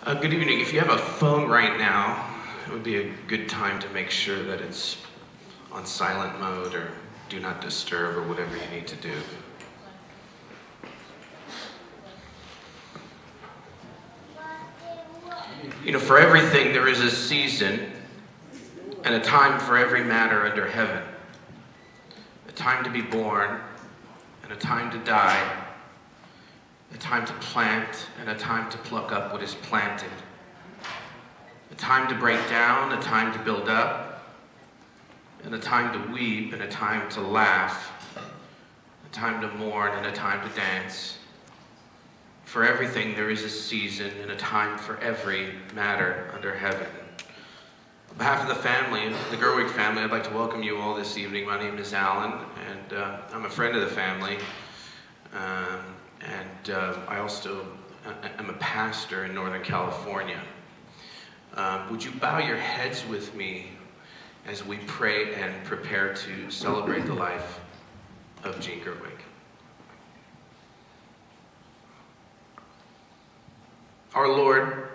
Good evening. If you have a phone right now, it would be a good time to make sure that it's on silent mode or do not disturb or whatever you need to do. You know, for everything there is a season and a time for every matter under heaven. A time to be born and a time to die. A time to plant and a time to pluck up what is planted. A time to break down, a time to build up, and a time to weep and a time to laugh, a time to mourn and a time to dance. For everything there is a season and a time for every matter under heaven. On behalf of the family, the Gerwig family, I'd like to welcome you all this evening. My name is Alan, and I'm a friend of the family. I also am a pastor in Northern California. Would you bow your heads with me as we pray and prepare to celebrate the life of Gene Gerwig? Our Lord,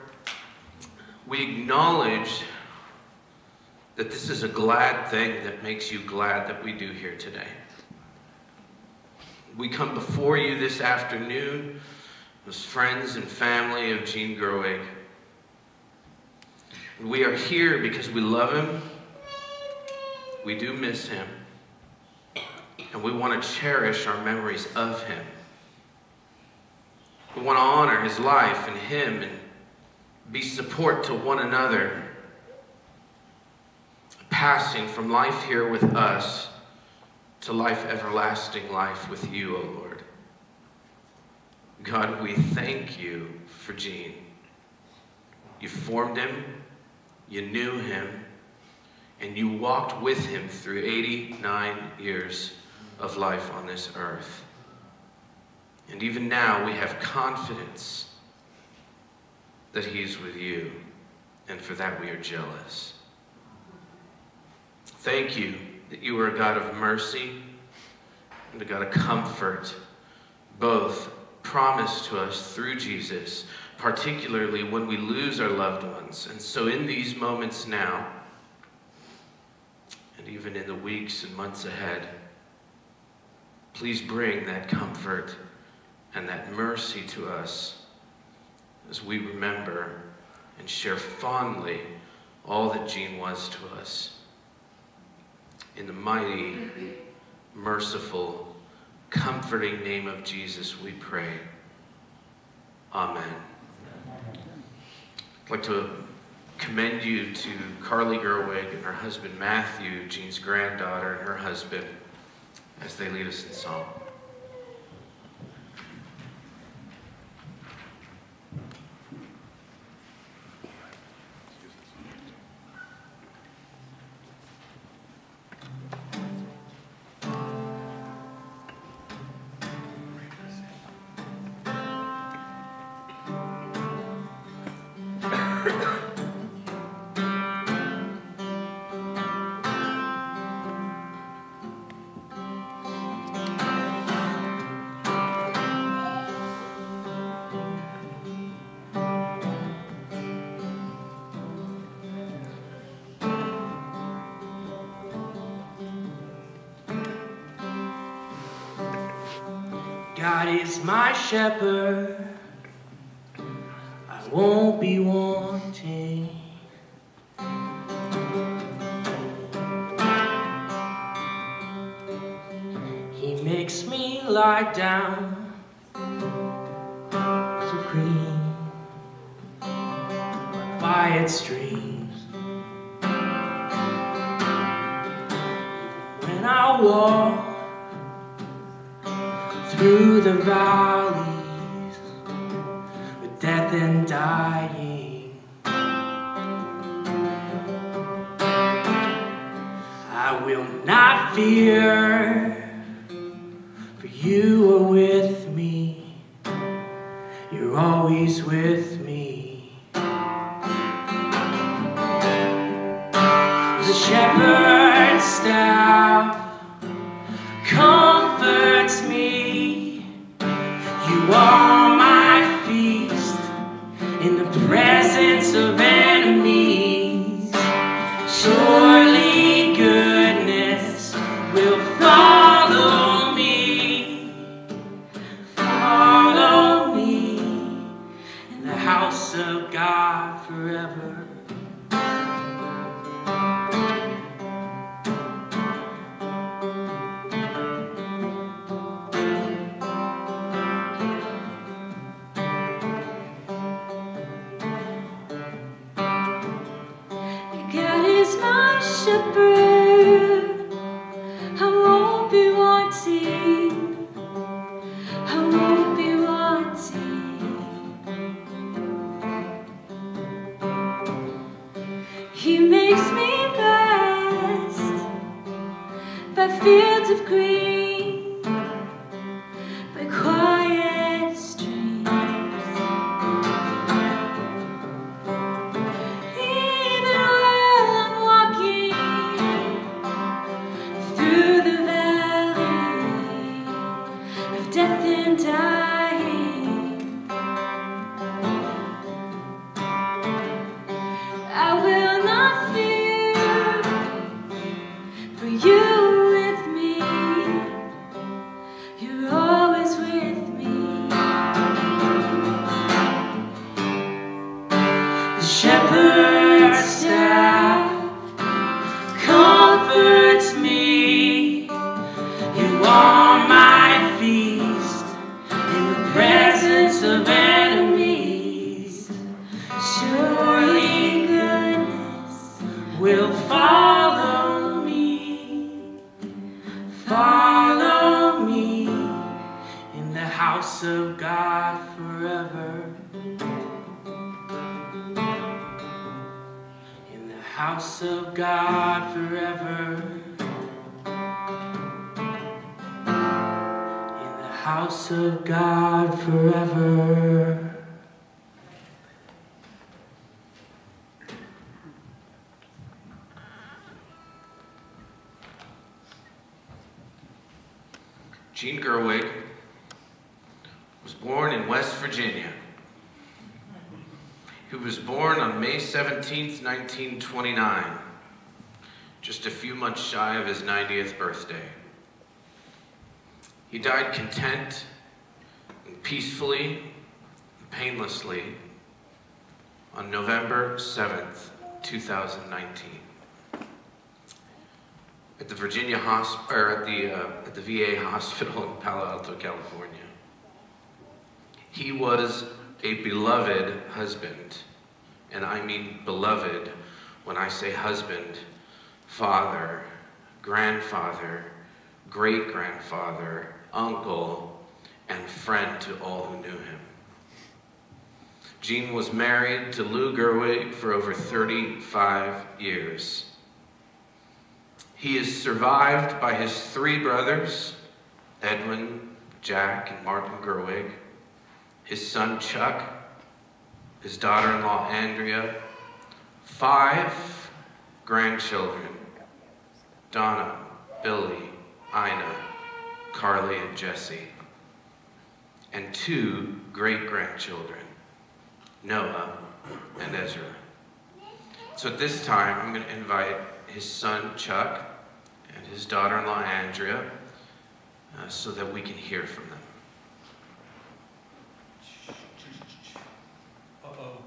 we acknowledge that this is a glad thing that makes you glad that we do here today. We come before you this afternoon as friends and family of Gene Gerwig. We are here because we love him, we do miss him, and we want to cherish our memories of him. We want to honor his life and him and be support to one another, passing from life here with us to life everlasting life with you, O Lord. God, we thank you for Gene. You formed him, you knew him, and you walked with him through 89 years of life on this earth. And even now we have confidence that he's with you, and for that we are jealous. Thank you that you are a God of mercy and a God of comfort, both promised to us through Jesus, particularly when we lose our loved ones. And so in these moments now, and even in the weeks and months ahead, please bring that comfort and that mercy to us as we remember and share fondly all that Gene was to us. In the mighty, merciful, comforting name of Jesus, we pray. Amen. I'd like to commend you to Carly Gerwig and her husband Matthew, Gene's granddaughter, and her husband, as they lead us in song. God is my shepherd, I won't be wanting. He makes me lie down so green, by quiet streams. When I walk through the valleys with death and dying, I will not fear, for you are with me, you're always with me. The shepherd's staff comforts me. You are my feast in the presence of God forever. God is my shepherd, I won't be wanting, I won't be wanting. He makes me rest by fields of green, by quiet streams. Even while I'm walking through the valley of death and dying, I will not fear, for you are with me, you're always with me. The shepherd's staff comforts me. You are my feast in the presence of enemies. Surely goodness will follow me in the house of God forever. In the house of God forever. In the house of God forever. Gene Gerwig was born in West Virginia. He was born on May 17th, 1929, just a few months shy of his 90th birthday. He died content and peacefully and painlessly on November 7th, 2019. At the Virginia at the VA hospital in Palo Alto, California. He was a beloved husband, and I mean beloved when I say husband, father, grandfather, great-grandfather, uncle, and friend to all who knew him. Gene was married to Lou Gerwig for over 35 years. He is survived by his 3 brothers, Edwin, Jack, and Martin Gerwig, his son Chuck, his daughter-in-law Andrea, 5 grandchildren, Donna, Billy, Ina, Carly, and Jesse, and 2 great-grandchildren, Noah and Ezra. So at this time, I'm going to invite his son Chuck and his daughter-in-law Andrea so that we can hear from them. Uh-oh.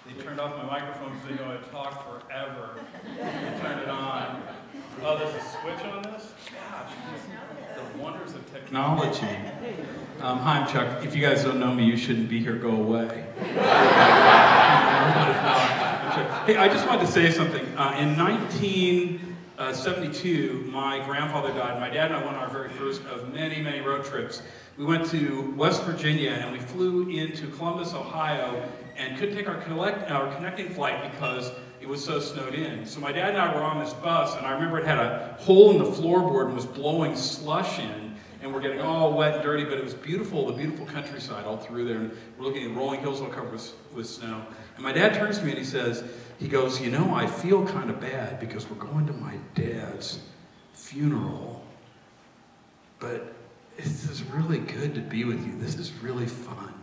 They turned off my microphone because they know I talk forever. They turned it on. Oh, there's a switch on this? Gosh, the wonders of technology. Hi, I'm Chuck. If you guys don't know me, you shouldn't be here. Go away. Hey, I just wanted to say something. In 1972, my grandfather died. My dad and I went on our very first of many, many road trips. We went to West Virginia and we flew into Columbus, Ohio, and couldn't take our connecting flight because it was so snowed in. So my dad and I were on this bus, and I remember it had a hole in the floorboard and was blowing slush in, and we're getting all wet and dirty, but it was beautiful, the beautiful countryside all through there, and we're looking at rolling hills all covered with snow. And my dad turns to me and he goes, you know, I feel kind of bad because we're going to my dad's funeral, but this is really good to be with you. This is really fun.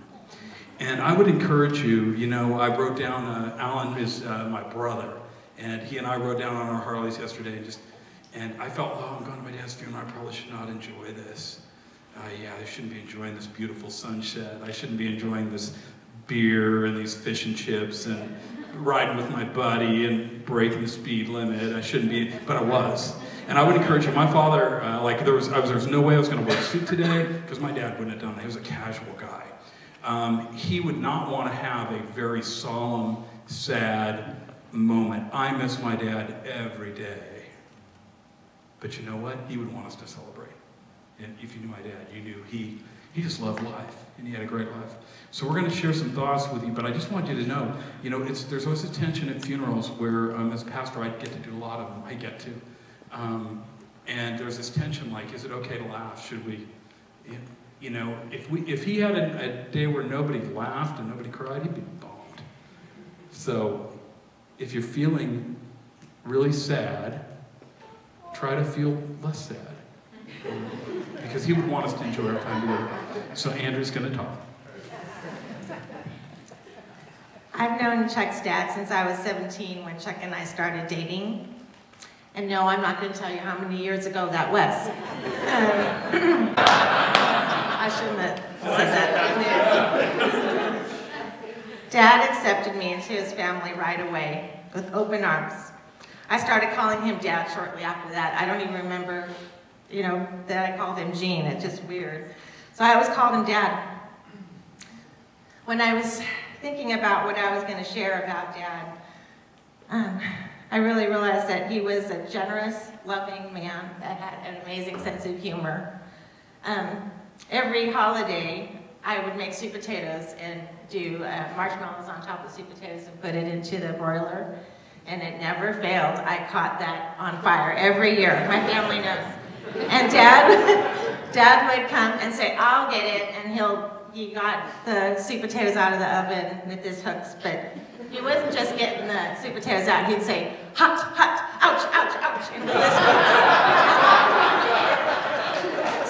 And I would encourage you, you know, I wrote down, Alan is my brother, and he and I rode down on our Harleys yesterday, and I felt, oh, I'm going to my dad's funeral, I probably should not enjoy this. Yeah, I shouldn't be enjoying this beautiful sunset. I shouldn't be enjoying this beer and these fish and chips and riding with my buddy and breaking the speed limit. I shouldn't be, but I was. And I would encourage you. My father, there was no way I was going to wear a suit today because my dad wouldn't have done that. He was a casual guy. He would not want to have a very solemn, sad moment. I miss my dad every day. But you know what? He would want us to celebrate. And if you knew my dad, you knew he just loved life, and he had a great life. So we're going to share some thoughts with you, but I just want you to know, there's always a tension at funerals where, as a pastor, I get to do a lot of them. I get to. And there's this tension, like, is it okay to laugh? Should we, if he had a day where nobody laughed and nobody cried, he'd be bummed. So if you're feeling really sad, try to feel less sad. Because he would want us to enjoy our time together. So Andrew's going to talk. I've known Chuck's dad since I was 17 when Chuck and I started dating. And no, I'm not going to tell you how many years ago that was. I shouldn't have said that. Dad accepted me into his family right away with open arms. I started calling him Dad shortly after that. I don't even remember, that I called him Gene. It's just weird. So I always called him Dad. When I was thinking about what I was going to share about Dad, I really realized that he was a generous, loving man that had an amazing sense of humor. Every holiday, I would make sweet potatoes and do marshmallows on top of sweet potatoes and put it into the broiler. And it never failed. I caught that on fire every year. My family knows. And Dad would come and say, I'll get it, and he got the sweet potatoes out of the oven with his hooks, but he wasn't just getting the sweet potatoes out. He'd say, hot, hot, ouch, ouch, ouch, and this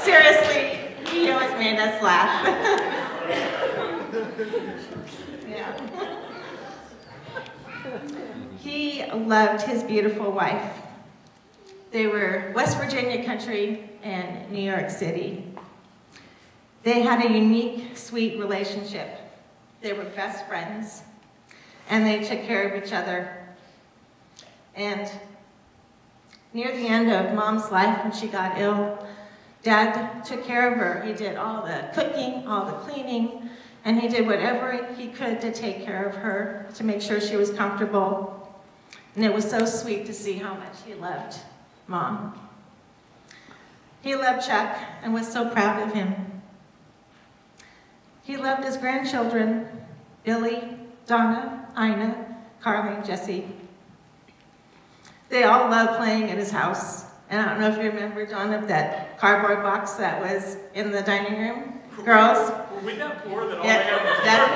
seriously, he always made us laugh. Yeah. He loved his beautiful wife. They were West Virginia country and New York City. They had a unique, sweet relationship. They were best friends, and they took care of each other. And near the end of Mom's life, when she got ill, Dad took care of her. He did all the cooking, all the cleaning, and he did whatever he could to take care of her, to make sure she was comfortable. And it was so sweet to see how much he loved Mom. He loved Chuck and was so proud of him. He loved his grandchildren, Billy, Donna, Ina, Carly, and Jesse. They all loved playing at his house. And I don't know if you remember, Donna, that cardboard box that was in the dining room. Girls? Were we that poor that all Yeah, they had was that's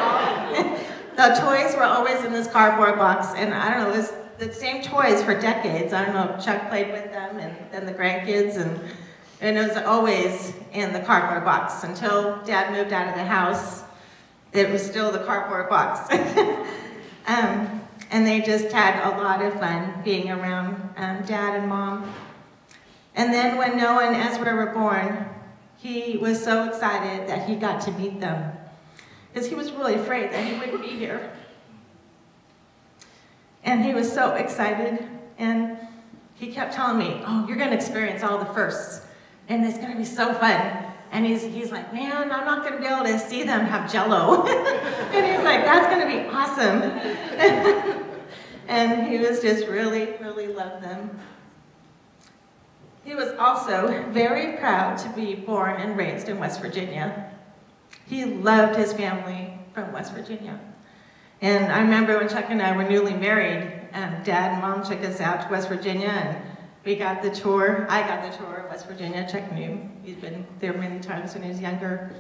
all. The toys were always in this cardboard box, and I don't know, it was the same toys for decades. I don't know if Chuck played with them and then the grandkids, and it was always in the cardboard box until Dad moved out of the house. It was still the cardboard box. And they just had a lot of fun being around Dad and Mom. And then when Noah and Ezra were born, he was so excited that he got to meet them, because he was really afraid that he wouldn't be here. And he was so excited, and he kept telling me, oh, you're going to experience all the firsts, and it's going to be so fun. And he's like, man, I'm not going to be able to see them have Jell-O. And he's like, that's going to be awesome. And he was just really, really loved them. He was also very proud to be born and raised in West Virginia. He loved his family from West Virginia. And I remember when Chuck and I were newly married, Dad and Mom took us out to West Virginia, and we got the tour. I got the tour of West Virginia. Chuck knew. He'd been there many times when he was younger.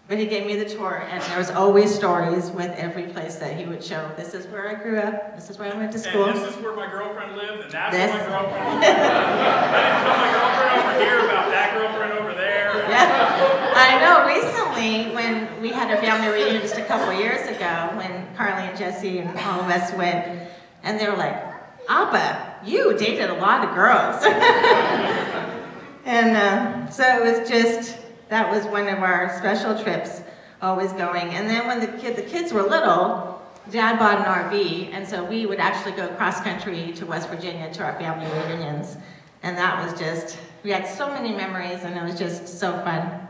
But he gave me the tour, and there was always stories with every place that he would show. This is where I grew up. This is where I went to school. And this is where my girlfriend lived, and that's where my girlfriend lived. I didn't tell my girlfriend over here about that girlfriend over there. Yeah, I know. Recently, when we had a family reunion just a couple years ago, when Carly and Jesse and all of us went, and they were like, Abba, you dated a lot of girls. And so it was just, that was one of our special trips. always going. And then when the kids were little, Dad bought an RV, and so we would actually go cross country to West Virginia to our family reunions. And that was just, we had so many memories, and it was just so fun.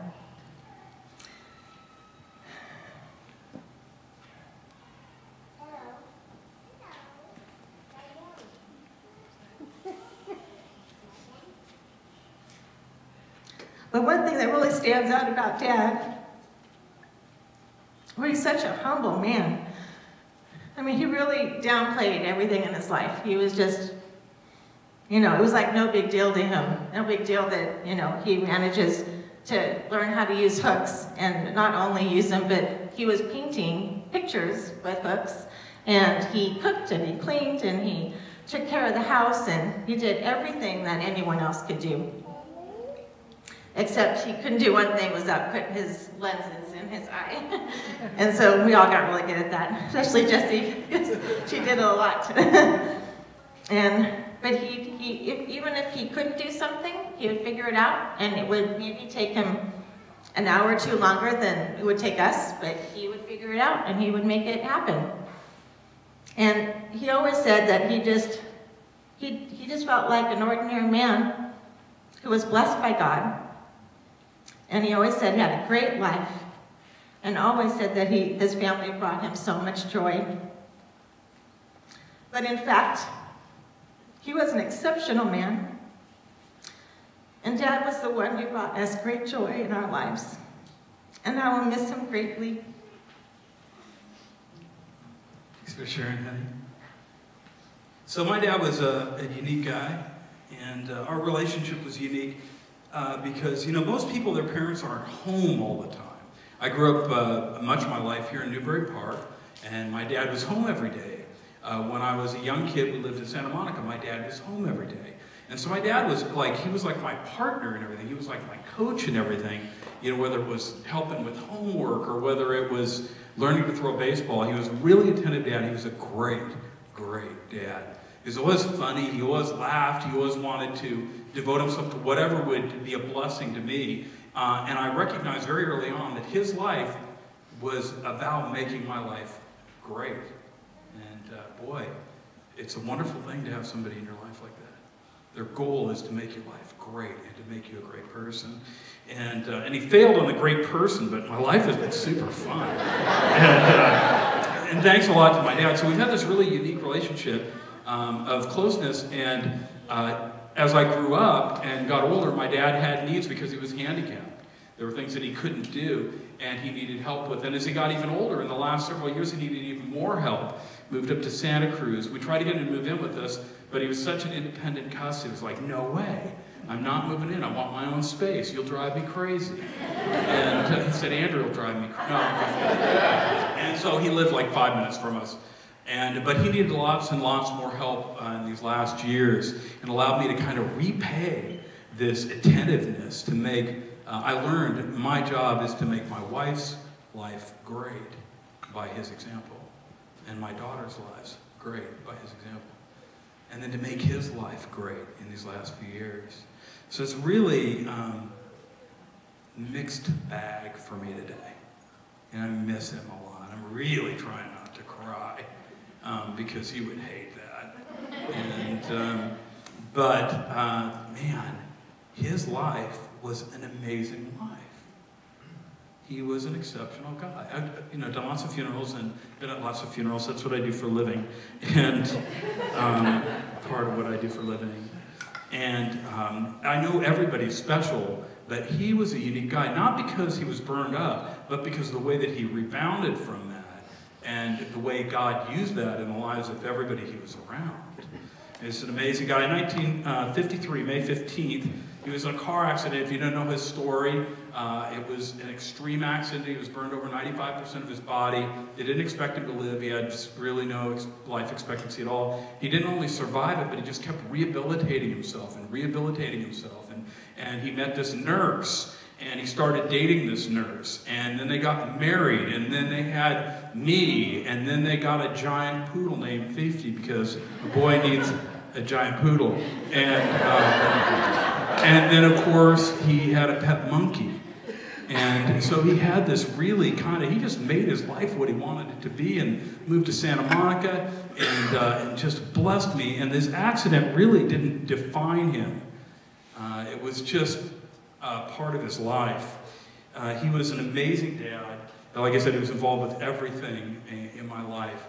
But one thing that really stands out about Dad, well, he's such a humble man. I mean, he really downplayed everything in his life. He was just, you know, it was like no big deal to him. No big deal that, you know, he manages to learn how to use hooks, and not only use them, but he was painting pictures with hooks, and he cooked and he cleaned and he took care of the house, and he did everything that anyone else could do. Except he couldn't do one thing, was put his lenses in his eye. And so we all got really good at that, especially Jessie, because she did it a lot. But even if he couldn't do something, he would figure it out, and it would maybe take him an hour or two longer than it would take us, but he would figure it out, and he would make it happen. And he always said that he just felt like an ordinary man who was blessed by God. And he always said he had a great life, and always said that his family brought him so much joy. But in fact, he was an exceptional man, and Dad was the one who brought us great joy in our lives. And I will miss him greatly. Thanks for sharing, honey. So my dad was a unique guy, and our relationship was unique. Because, you know, most people, their parents aren't home all the time. I grew up much of my life here in Newbury Park, and my dad was home every day. When I was a young kid, we lived in Santa Monica, my dad was home every day. And so my dad was like, he was like my partner and everything. He was like my coach and everything. You know, whether it was helping with homework or whether it was learning to throw a baseball. He was a really attentive dad. He was a great, great dad. He was always funny, he always laughed, he always wanted to devote himself to whatever would be a blessing to me. And I recognized very early on that his life was about making my life great. And boy, it's a wonderful thing to have somebody in your life like that. Their goal is to make your life great and to make you a great person. And he failed on the great person, but my life has been super fun. And thanks a lot to my dad. So we've had this really unique relationship of closeness, and as I grew up and got older, my dad had needs because he was handicapped. There were things that he couldn't do, and he needed help with. And as he got even older, in the last several years, he needed even more help. Moved up to Santa Cruz. We tried to get him to move in with us, but he was such an independent cuss. He was like, no way. I'm not moving in. I want my own space. You'll drive me crazy. And he said, Andrew will drive me crazy. No. And so he lived like 5 minutes from us. But he needed lots and lots more help in these last years, and allowed me to kind of repay this attentiveness to make, I learned my job is to make my wife's life great by his example, and my daughter's lives great by his example, and then to make his life great in these last few years. So it's really mixed bag for me today, and I miss him a lot. I'm really trying not to cry. Because he would hate that. And, man, his life was an amazing life. He was an exceptional guy. I've done lots of funerals and been at lots of funerals. That's what I do for a living. And part of what I do for a living. And I know everybody's special, but he was a unique guy, not because he was burned up, but because of the way that he rebounded from that. And the way God used that in the lives of everybody he was around. He's an amazing guy. In 1953, May 15th, he was in a car accident. If you don't know his story, it was an extreme accident. He was burned over 95% of his body. They didn't expect him to live. He had really no life expectancy at all. He didn't only survive it, but he just kept rehabilitating himself and rehabilitating himself. And he met this nurse. And he started dating this nurse, and then they got married, and then they had me, and then they got a giant poodle named 50 because a boy needs a giant poodle. And then, of course, he had a pet monkey. And so he had this really he just made his life what he wanted it to be, and moved to Santa Monica, and just blessed me. And this accident really didn't define him. It was just part of his life. He was an amazing dad. Like I said, he was involved with everything in my life.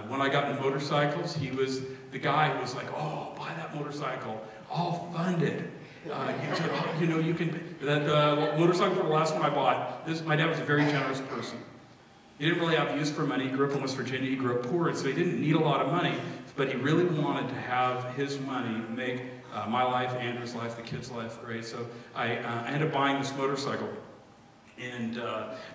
When I got into motorcycles, he was the guy who was like, "Oh, buy that motorcycle, all funded." He said, "Oh, you know, you can." That motorcycle for the last one I bought. My dad was a very generous person. He didn't really have use for money. He grew up in West Virginia. He grew up poor, and so he didn't need a lot of money. But he really wanted to have his money make my life, Andrew's life, the kids' life great. So I ended up buying this motorcycle. And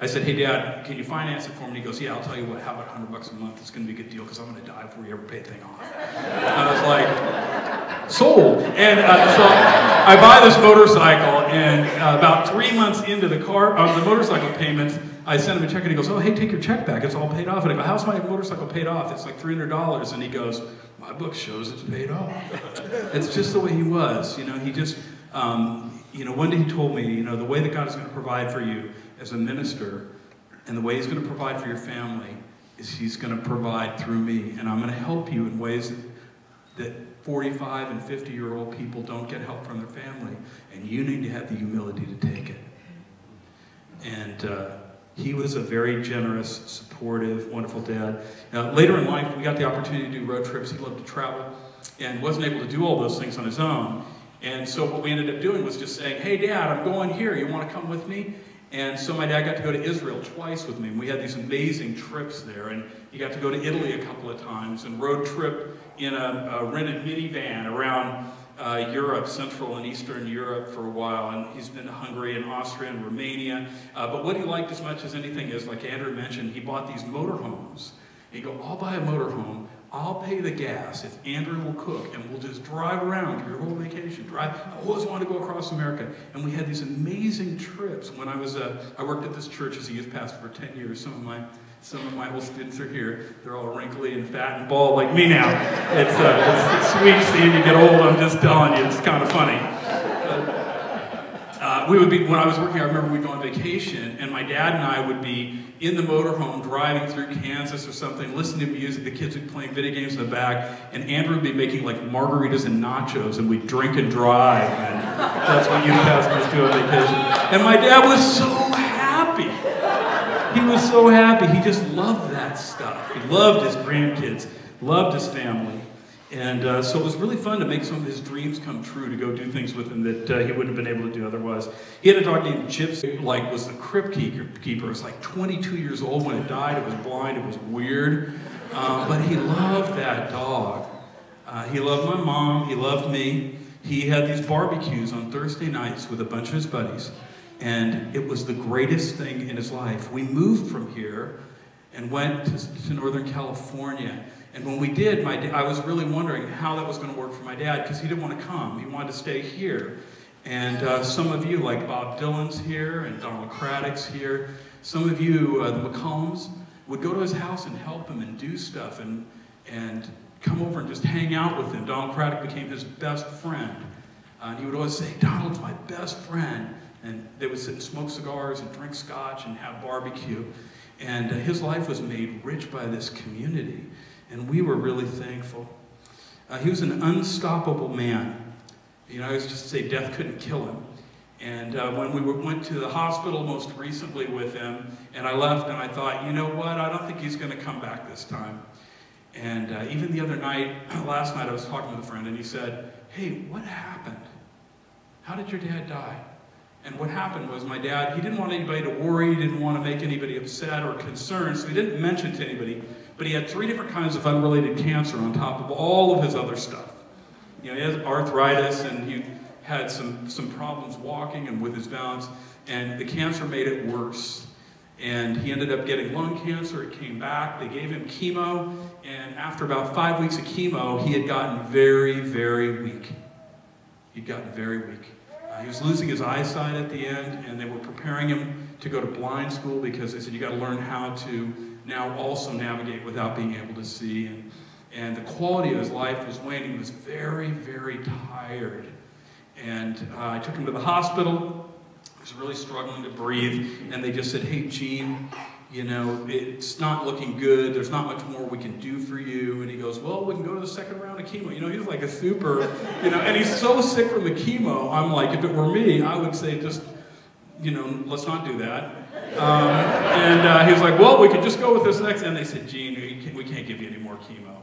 I said, "Hey, Dad, can you finance it for me?" And he goes, "Yeah, I'll tell you what, how about $100 a month? It's going to be a good deal because I'm going to die before you ever pay the thing off." And I was like, sold. And so I buy this motorcycle, and about 3 months into the motorcycle payments, I sent him a check, and he goes, "Oh, hey, take your check back. It's all paid off." And I go, "How's my motorcycle paid off?" "It's like $300. And he goes, "My book shows it's paid off." It's just the way he was. You know, he just... one day he told me, the way that God is going to provide for you as a minister, and the way he's going to provide for your family, is he's going to provide through me. And I'm going to help you in ways that 45 and 50-year-old people don't get help from their family. And you need to have the humility to take it. And he was a very generous, supportive, wonderful dad. Later in life, we got the opportunity to do road trips. He loved to travel and wasn't able to do all those things on his own. And so what we ended up doing was just saying, "Hey, Dad, I'm going here. You want to come with me?" And so my dad got to go to Israel twice with me. And we had these amazing trips there. And he got to go to Italy a couple of times and road trip in a rented minivan around Europe, Central and Eastern Europe for a while. And he's been to Hungary and Austria and Romania. But what he liked as much as anything is, like Andrew mentioned, he bought these motorhomes. He'd go, "I'll buy a motorhome. I'll pay the gas if Andrew will cook, and we'll just drive around your whole vacation. I always wanted to go across America." And we had these amazing trips. When I worked at this church as a youth pastor for 10 years. Some of my old students are here. They're all wrinkly and fat and bald like me now. It's sweet seeing you get old. I'm just telling you, it's kind of funny. When I was working, I remember we'd go on vacation, and my dad and I would be in the motorhome driving through Kansas or something, listening to music. The kids would be playing video games in the back, and Andrew would be making like margaritas and nachos, and we'd drink and drive, and that's what youth pastors do on vacation. And my dad was so happy. He was so happy. He just loved that stuff. He loved his grandkids, loved his family. And so it was really fun to make some of his dreams come true, to go do things with him that he wouldn't have been able to do otherwise. He had a dog named Gypsy, was the crypt keeper. It was like 22 years old when it died. It was blind. It was weird. But he loved that dog. He loved my mom. He loved me. He had these barbecues on Thursday nights with a bunch of his buddies. And it was the greatest thing in his life. We moved from here and went to Northern California. And when we did, I was really wondering how that was going to work for my dad, because he didn't want to come. He wanted to stay here. And some of you, like Bob Dylan's here and Donald Craddock's here, some of you, the McCollums, would go to his house and help him and do stuff and come over and just hang out with him. Donald Craddock became his best friend. And he would always say, "Donald's my best friend." And they would sit and smoke cigars and drink scotch and have barbecue. And his life was made rich by this community. And we were really thankful. He was an unstoppable man. I used to say death couldn't kill him. And when we went to the hospital most recently with him, and I left and I thought, you know what, I don't think he's going to come back this time. And even the other night, last night, I was talking with a friend, and he said, "Hey, what happened? How did your dad die?" And what happened was my dad, he didn't want anybody to worry, he didn't want to make anybody upset or concerned, so he didn't mention to anybody. But he had 3 different kinds of unrelated cancer on top of all of his other stuff. He has arthritis, and he had some problems walking and with his balance, and the cancer made it worse. And he ended up getting lung cancer. It came back. They gave him chemo, and after about 5 weeks of chemo, he had gotten very, very weak. He'd gotten very weak. He was losing his eyesight at the end, and they were preparing him to go to blind school because they said, "You got to learn how to now also navigate without being able to see." And the quality of his life was waning. He was very, very tired. And I took him to the hospital. was really struggling to breathe, and they just said, "Hey, Gene, you know, it's not looking good. There's not much more we can do for you." And he goes, "Well, we can go to the second round of chemo." You know, he's like a super, you know, and he's so sick from the chemo. I'm like, if it were me, I would say just, you know, let's not do that. And he was like, "Well, we could just go with this next." And they said, "Gene, we can't give you any more chemo."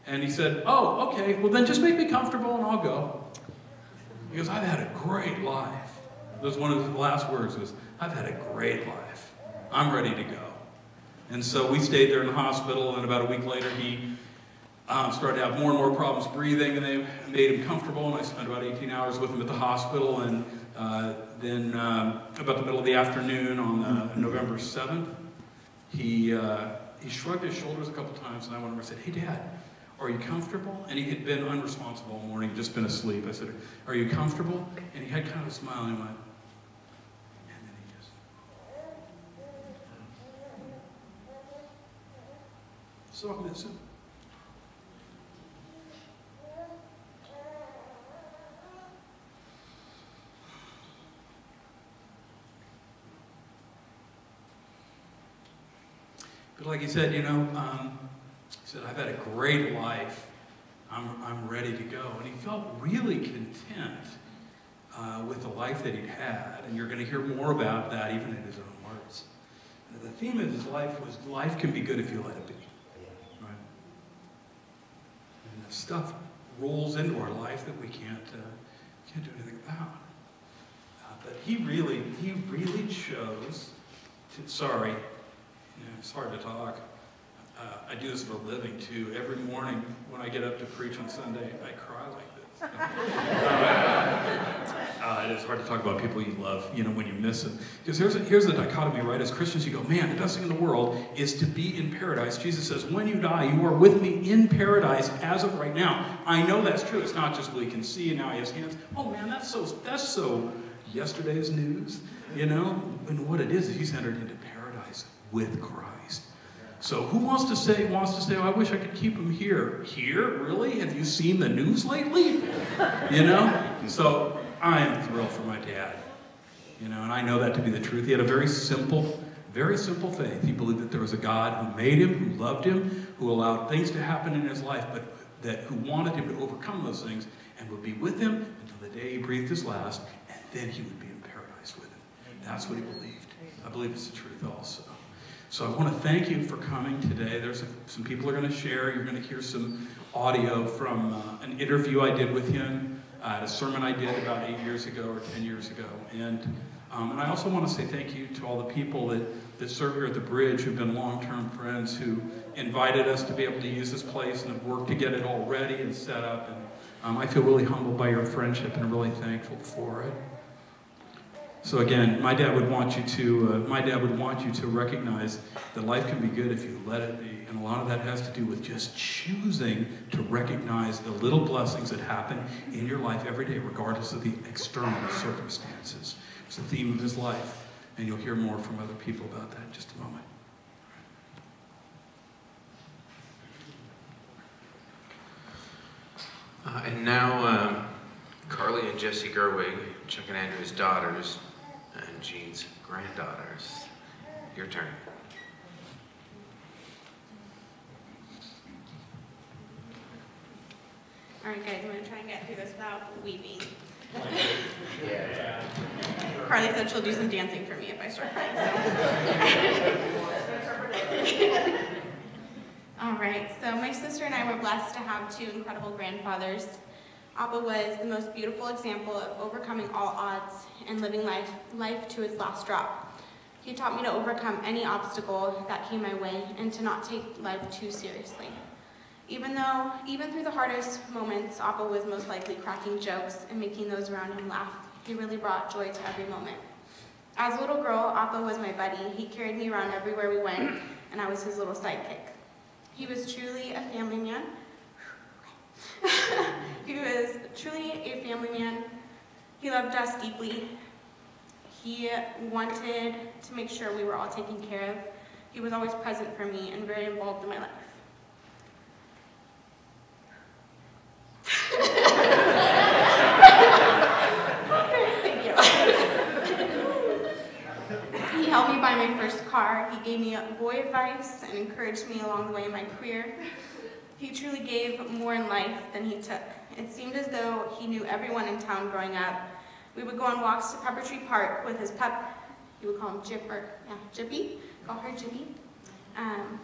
And he said, "Oh, okay, well then just make me comfortable and I'll go." He goes, "I've had a great life." That was one of his last words was, "I've had a great life. I'm ready to go." And so we stayed there in the hospital, and about a week later he started to have more and more problems breathing, and they made him comfortable, and I spent about 18 hours with him at the hospital, and then about the middle of the afternoon on November 7th, he shrugged his shoulders a couple times, and I went over and said, "Hey, Dad, are you comfortable?" And he had been unresponsible all morning, just been asleep. I said, "Are you comfortable?" And he had kind of a smile, and he went, and then he just... So I miss him. But like he said, you know, he said, "I've had a great life. I'm ready to go." And he felt really content with the life that he'd had. And you're going to hear more about that even in his own words. The theme of his life was life can be good if you let it be. Right? And stuff rolls into our life that we can't do anything about. But he really chose to, sorry, it's hard to talk. I do this for a living too. Every morning when I get up to preach on Sunday, I cry like this. It is hard to talk about people you love, you know, when you miss them. Because here's the dichotomy, right? As Christians, you go, man, the best thing in the world is to be in paradise. Jesus says, when you die, you are with me in paradise as of right now. I know that's true. It's not just what he can see and now he has hands. Oh man, that's so yesterday's news, you know? And what it is he's entered into paradise with Christ. So who wants to say, "Oh, I wish I could keep him here"? Here? Really? Have you seen the news lately? You know? So I am thrilled for my dad. You know, and I know that to be the truth. He had a very simple faith. He believed that there was a God who made him, who loved him, who allowed things to happen in his life, but who wanted him to overcome those things and would be with him until the day he breathed his last, and then he would be in paradise with him. That's what he believed. I believe it's the truth also. So I want to thank you for coming today. There's some people are going to share. You're going to hear some audio from an interview I did with him at a sermon I did about 8 years ago or 10 years ago. And I also want to say thank you to all the people that serve here at the Bridge who've been long-term friends who invited us to be able to use this place and have worked to get it all ready and set up. And I feel really humbled by your friendship and really thankful for it. So again, my dad would want you to recognize that life can be good if you let it be. And a lot of that has to do with just choosing to recognize the little blessings that happen in your life every day, regardless of the external circumstances. It's the theme of his life. And you'll hear more from other people about that in just a moment. And now, Carly and Jesse Gerwig, Chuck and Andrew's daughters, and Jean's granddaughters. Your turn. All right, guys, I'm going to try and get through this without weeping. Carly said she'll do some dancing for me if I start crying. So. All right, so my sister and I were blessed to have two incredible grandfathers. Abba was the most beautiful example of overcoming all odds and living life to its last drop. He taught me to overcome any obstacle that came my way and to not take life too seriously. Even through the hardest moments, Abba was most likely cracking jokes and making those around him laugh. He really brought joy to every moment. As a little girl, Abba was my buddy. He carried me around everywhere we went, and I was his little sidekick. He was truly a family man. He was truly a family man. He loved us deeply. He wanted to make sure we were all taken care of. He was always present for me and very involved in my life. Thank you. gave me boy advice and encouraged me along the way in my career. He truly gave more in life than he took. It seemed as though he knew everyone in town growing up. We would go on walks to Pepper Tree Park with his pup. He would call him Jippy, call her Jippy,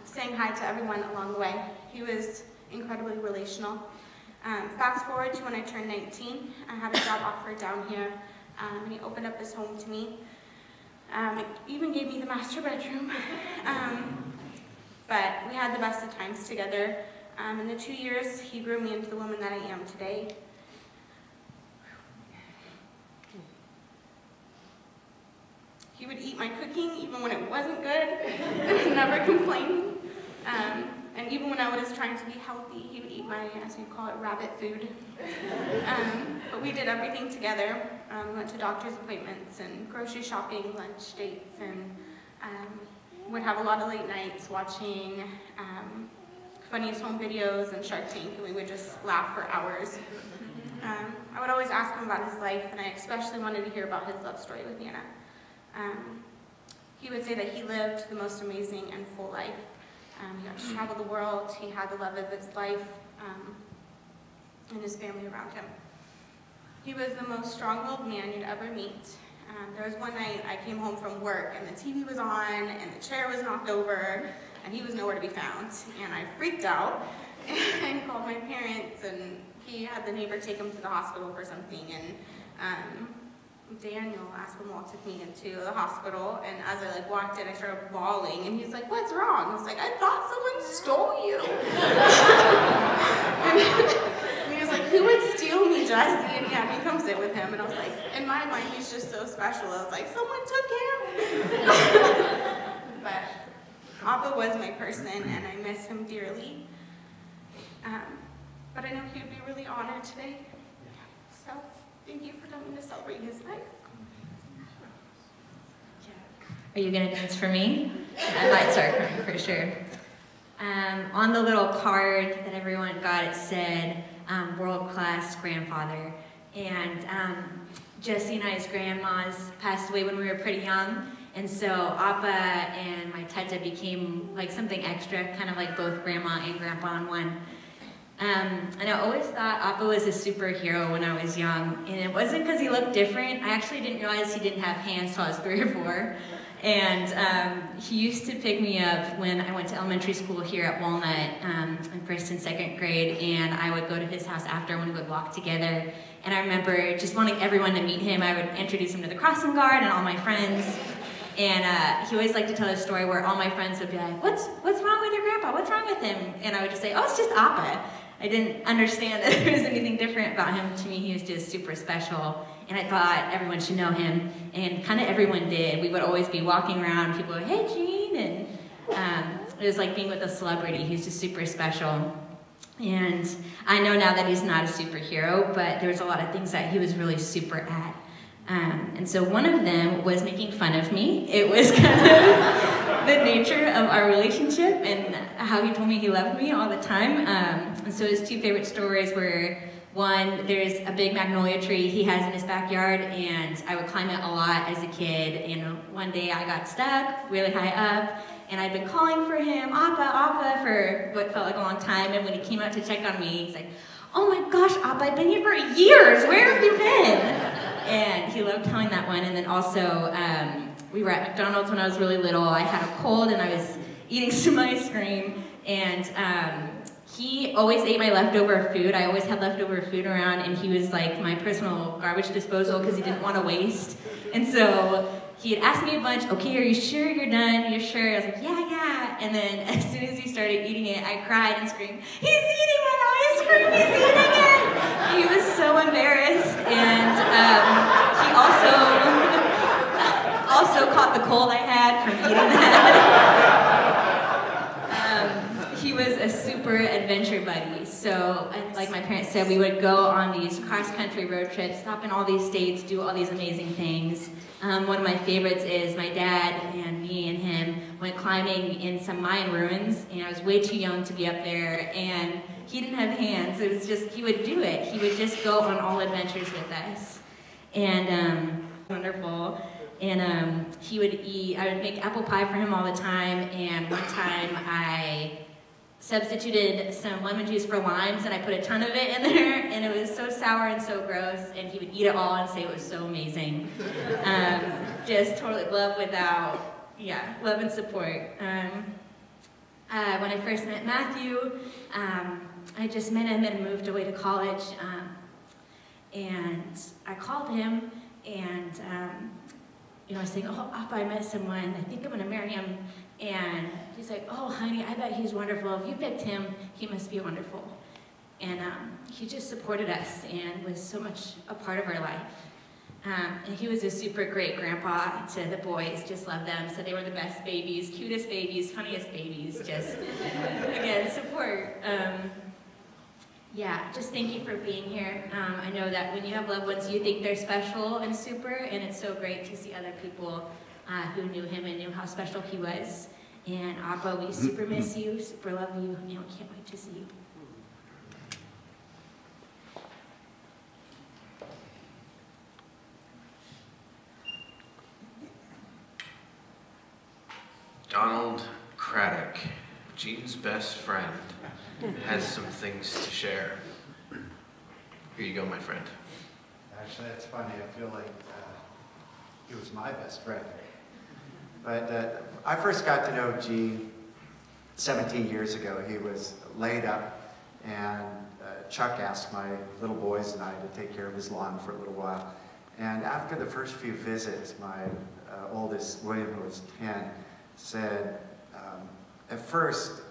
saying hi to everyone along the way. He was incredibly relational. Fast forward to when I turned 19, I had a job offer down here, and he opened up his home to me. It even gave me the master bedroom. But we had the best of times together. In the 2 years, he grew me into the woman that I am today. He would eat my cooking even when it wasn't good, never complaining. And even when I was trying to be healthy, he would eat my, as we call it, rabbit food. But we did everything together. We went to doctor's appointments and grocery shopping, lunch dates, and would have a lot of late nights watching funniest home videos and Shark Tank, and we would just laugh for hours. I would always ask him about his life, and I especially wanted to hear about his love story with Anna. He would say that he lived the most amazing and full life. He got to travel the world, he had the love of his life, and his family around him. He was the most strong-willed man you'd ever meet. There was one night I came home from work and the TV was on and the chair was knocked over and he was nowhere to be found. And I freaked out and called my parents, and he had the neighbor take him to the hospital for something. And Daniel Aspinwall took me into the hospital, and as I walked in, I started bawling, and he's like, "What's wrong?" I was like, "I thought someone stole you." And he was like, "Who would steal me, Jesse?" And he had me come sit with him, and I was like, in my mind, he's just so special. I was like, someone took him. But Appa was my person, and I miss him dearly. But I know he would be really honored today. So thank you for coming to celebrate his life. Are you going to dance for me? I might start crying for sure. On the little card that everyone got, it said, world-class grandfather. And Jesse and I's grandmas passed away when we were pretty young. And so Appa and my Tata became like something extra, kind of like both grandma and grandpa in one. And I always thought Appa was a superhero when I was young, and it wasn't because he looked different. I actually didn't realize he didn't have hands until I was 3 or 4. And he used to pick me up when I went to elementary school here at Walnut in 1st and 2nd grade, and I would go to his house after when we would walk together. And I remember just wanting everyone to meet him. I would introduce him to the crossing guard and all my friends. And he always liked to tell a story where all my friends would be like, what's wrong with your grandpa? What's wrong with him? And I would just say, oh, it's just Appa. I didn't understand that there was anything different about him. To me, he was just super special. And I thought everyone should know him. And kind of everyone did. We would always be walking around, people would, hey, Jean. And it was like being with a celebrity. He was just super special. And I know now that he's not a superhero, but there was a lot of things that he was really super at. And so one of them was making fun of me. It was kind of the nature of our relationship and how he told me he loved me all the time. And so his 2 favorite stories were, one, there's a big magnolia tree he has in his backyard, and I would climb it a lot as a kid. And one day I got stuck really high up, and I'd been calling for him, Appa, Appa, for what felt like a long time. And when he came out to check on me, he's like, oh my gosh, Appa, I've been here for years. Where have you been? And he loved telling that one. And then also, we were at McDonald's when I was really little. I had a cold and I was eating some ice cream. And he always ate my leftover food. I always had leftover food around, and he was like my personal garbage disposal because he didn't want to waste. And so he had asked me a bunch, okay, are you sure you're done? You're sure? I was like, yeah, yeah. And then as soon as he started eating it, I cried and screamed, he's eating my ice cream, he's eating it! He was so embarrassed, and he also caught the cold I had from eating that. He was a super adventure buddy. So, like my parents said, we would go on these cross-country road trips, stop in all these states, do all these amazing things. One of my favorites is my dad and me and him went climbing in some Mayan ruins, and I was way too young to be up there, and he didn't have hands. It was just, he would do it. He would just go on all adventures with us. And wonderful. And he would eat, I would make apple pie for him all the time, and one time I substituted some lemon juice for limes and I put a ton of it in there, and it was so sour and so gross, and he would eat it all and say it was so amazing. Just totally love without, yeah, love and support. When I first met Matthew, I just met him and moved away to college, and I called him, and I was saying, oh, Papa, I met someone, I think I'm gonna marry him. And he's like, oh, honey, I bet he's wonderful. If you picked him, he must be wonderful. And he just supported us and was so much a part of our life. And he was a super great grandpa to the boys, just loved them. So they were the best babies, cutest babies, funniest babies, just, again, support. Yeah, just thank you for being here. I know that when you have loved ones, you think they're special and super, and it's so great to see other people who knew him and knew how special he was. And Appa, we super miss you, super love you, and can't wait to see you. Donald Craddock, Jean's best friend, has some things to share. Here you go, my friend. Actually, that's funny. I feel like he was my best friend. But I first got to know Gene 17 years ago. He was laid up, and Chuck asked my little boys and I to take care of his lawn for a little while. And after the first few visits, my oldest, William, who was 10, said, at first,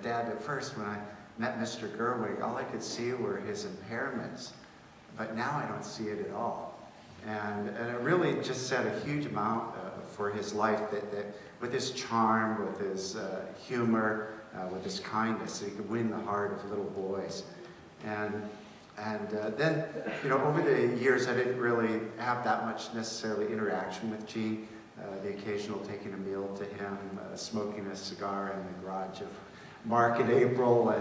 Dad, at first when I met Mr. Gerwig, all I could see were his impairments, but now I don't see it at all. And it really just said a huge amount for his life, that with his charm, with his humor, with his kindness, he could win the heart of little boys. And then, over the years, I didn't really have that much necessarily interaction with Gene. The occasional taking a meal to him, smoking a cigar in the garage of Mark and April,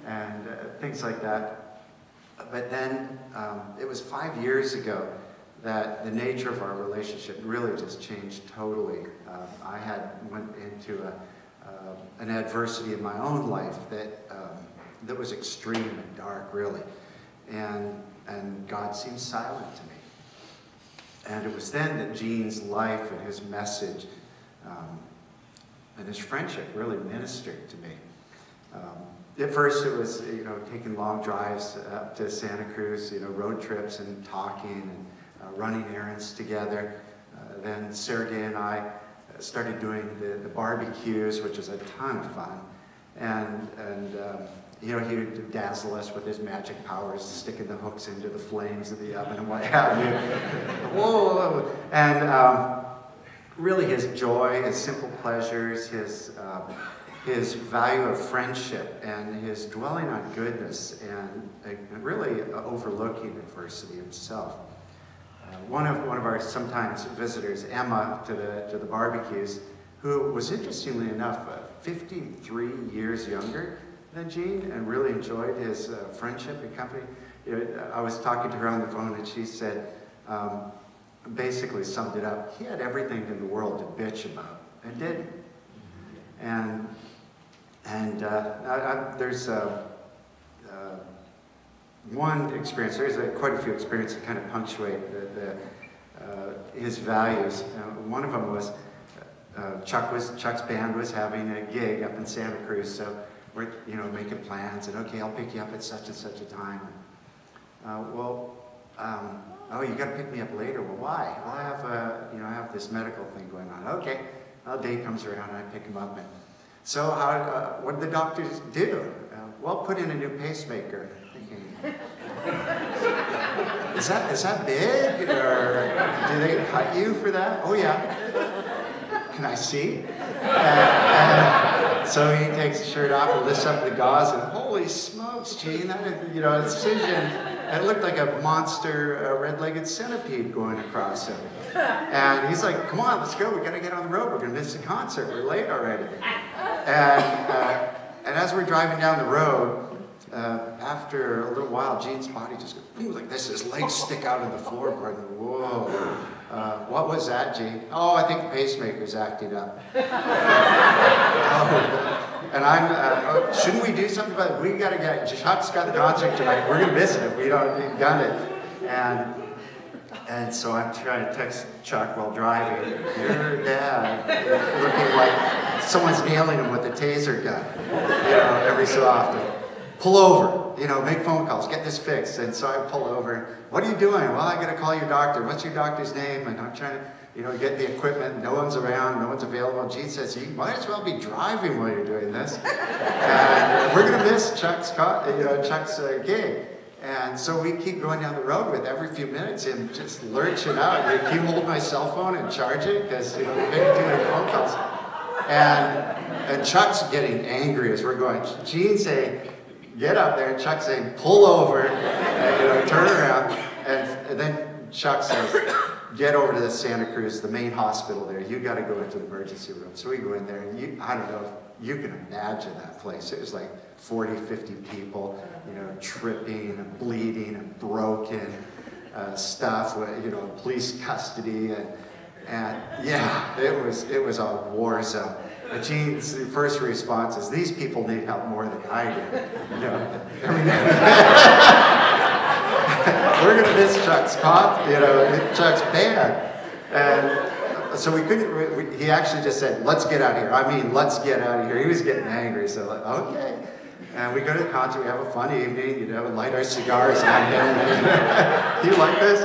and things like that. But then, it was 5 years ago that the nature of our relationship really just changed totally. I went into an adversity in my own life that was extreme and dark, really. And God seemed silent to me. And it was then that Gene's life and his message and his friendship really ministered to me. At first it was, taking long drives up to Santa Cruz, road trips and talking and running errands together. Then Sergey and I started doing the barbecues, which was a ton of fun. And he would dazzle us with his magic powers, sticking the hooks into the flames of the oven and what have you. Whoa! And really his joy, his simple pleasures, his value of friendship, and his dwelling on goodness, and really overlooking adversity himself. One of our sometimes visitors, Emma, to the barbecues, who was interestingly enough 53 years younger than Gene, and really enjoyed his friendship and company. I was talking to her on the phone, and she said, basically summed it up, he had everything in the world to bitch about, and didn't. And there's one experience, there's quite a few experiences that kind of punctuate his values. One of them was, Chuck's band was having a gig up in Santa Cruz, so we're making plans, and okay, I'll pick you up at such and such a time. Oh, you got to pick me up later. Well, why? Well, I have this medical thing going on. Okay, well, day comes around, and I pick him up, and so what did the doctors do? Well, put in a new pacemaker. Thinking, is that big, or do they cut you for that? Oh yeah. Can I see? So he takes his shirt off and lifts up the gauze, and holy smokes, Gene, that incision, it looked like a monster red-legged centipede going across him. And he's like, come on, let's go, we gotta get on the road, we're gonna miss the concert, we're late already. And as we're driving down the road, after a little while, Gene's body just goes, like this, his legs stick out of the floorboard, and whoa. What was that, Gene? Oh, I think the pacemaker's acting up. And I'm, shouldn't we do something about it? We gotta get, Chuck's got a concert tonight. We're gonna miss it if we don't done it. And so I'm trying to text Chuck while driving. Your dad, looking like someone's nailing him with a taser gun, you know, every so often. Pull over, you know, make phone calls, get this fixed. And so I pull over. What are you doing? Well, I gotta call your doctor. What's your doctor's name? And I'm trying to, you know, get the equipment. No one's around, no one's available. Gene says, you might as well be driving while you're doing this. And we're gonna miss Chuck's gig. And so we keep going down the road with every few minutes him just lurching out. Can you hold my cell phone and charge it? Because, you know, we're making too many phone calls. And Chuck's getting angry as we're going. Gene saying, get up there, and Chuck saying, pull over, and, you know, turn around. And then Chuck says, get over to the Santa Cruz, the main hospital there. You got to go into the emergency room. So we go in there, and I don't know if you can imagine that place. It was like 40, 50 people, you know, tripping and bleeding and broken stuff, you know, police custody, and yeah, it was a war zone. But Gene's first response is, these people need help more than I do. You know, we're gonna miss Chuck's you know, Chuck's band. And so we couldn't, he actually just said, let's get out of here. I mean, let's get out of here. He was getting angry, so like, okay. And we go to the concert, we have a fun evening, you know, light our cigars on him. You like this?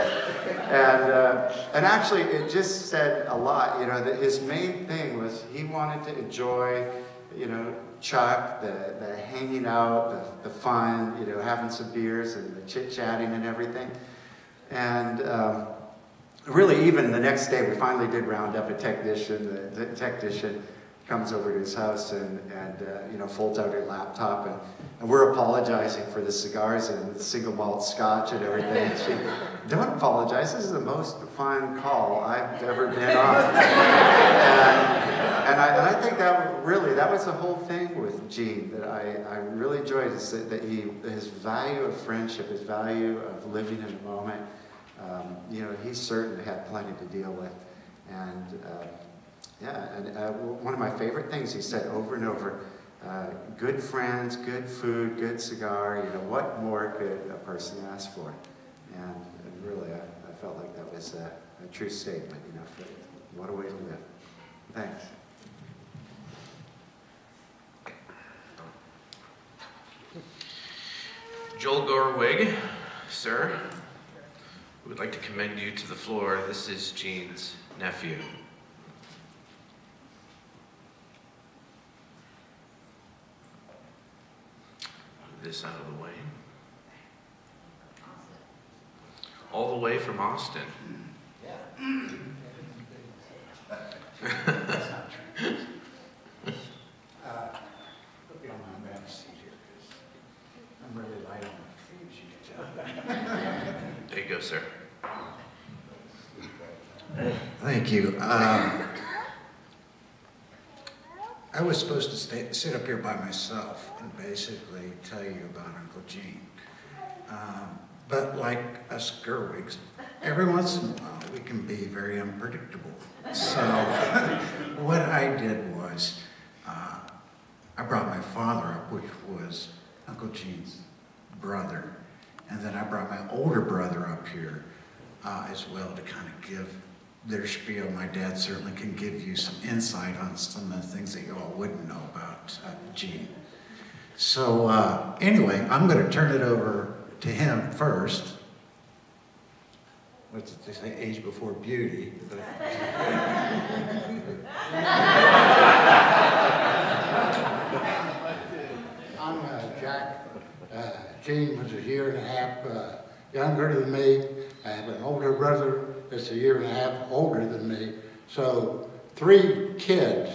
And actually, it just said a lot, you know, that his main thing was he wanted to enjoy, you know, Chuck, the hanging out, the fun, you know, having some beers and the chit-chatting and everything. And really, even the next day, we finally did round up a technician. The technician comes over to his house and you know, folds out her laptop, and we're apologizing for the cigars and the single malt scotch and everything. And she, don't apologize, this is the most fun call I've ever been on. And I think that really, that was the whole thing with Gene that I really enjoyed, is that his value of friendship, his value of living in the moment, you know, he certainly had plenty to deal with. And yeah, and one of my favorite things he said over and over, good friends, good food, good cigar, you know, what more could a person ask for? And really, I felt like that was a true statement, you know, what a way to live. Thanks. Joel Gerwig, sir, we would like to commend you to the floor. This is Gene's nephew. This out of the way. All the way from Austin. Yeah. That's not true. Hope you don't mind me having a seat here, because I'm really light on my feet, as you can tell. There you go, sir. Thank you. I was supposed to sit up here by myself and basically tell you about Uncle Gene. But like us Gerwigs, every once in a while we can be very unpredictable. So what I did was I brought my father up, which was Uncle Gene's brother. And then I brought my older brother up here as well to kind of give their spiel. My dad certainly can give you some insight on some of the things that you all wouldn't know about Gene. So anyway, I'm going to turn it over to him first. What's it they say, age before beauty. But I'm Jack. Gene was a year and a half younger than me. I have an older brother that's a year and a half older than me. So 3 kids,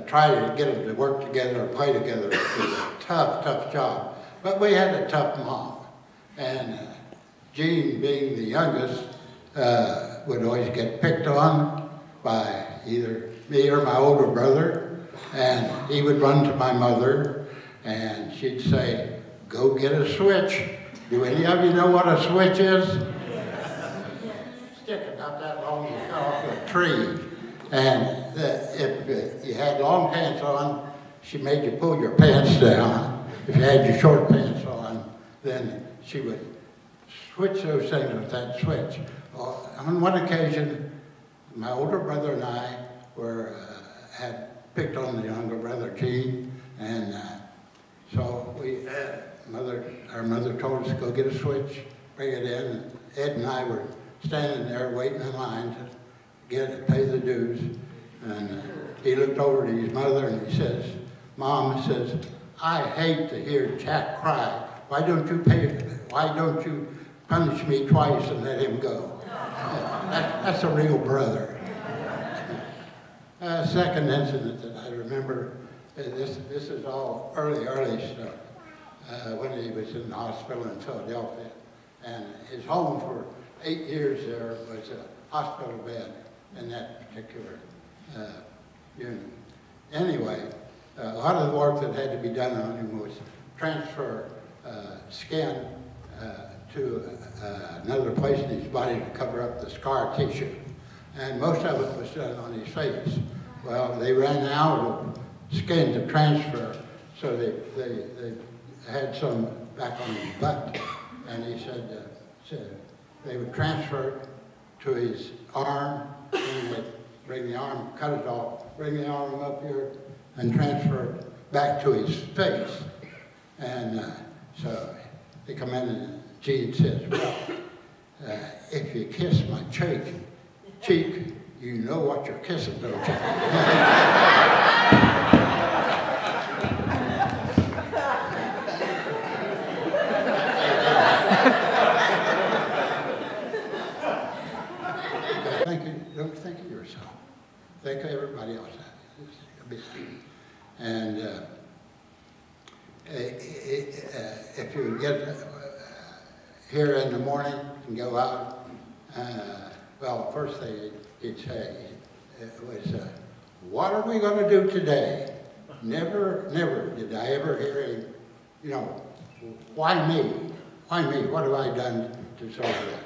try to get them to work together or play together is a tough, tough job. But we had a tough mom. And Gene, being the youngest, would always get picked on by either me or my older brother. And he would run to my mother and she'd say, go get a switch. Do any of you know what a switch is? stick about that long you cut off a tree. And if you had long pants on, she made you pull your pants down. If you had your short pants on, then she would switch those things with that switch. On one occasion, my older brother and I had picked on the younger brother, Gene, and so our mother told us to go get a switch, bring it in, and Ed and I were standing there waiting in line to pay the dues, and he looked over to his mother and he says, Mom, he says, I hate to hear Jack cry. Why don't you punish me twice and let him go? That's a real brother. Second incident that I remember, this is all early stuff, when he was in the hospital in Philadelphia. And his home for 8 years there was a hospital bed in that particular unit. Anyway, a lot of the work that had to be done on him was transfer skin to another place in his body to cover up the scar tissue. And most of it was done on his face. Well, they ran out of skin to transfer, so they had some back on his butt. And he said they would transfer it to his arm, and they'd bring the arm, cut it off, bring the arm up here, and transfer it back to his face. And so they come in and Gene says, well, if you kiss my cheek, you know what you're kissing, don't you? Don't think of yourself. Think of everybody else. And if you get here in the morning and go out, well, first thing he'd say was, what are we going to do today? Never did I ever hear him, why me? Why me? What have I done to deserve that?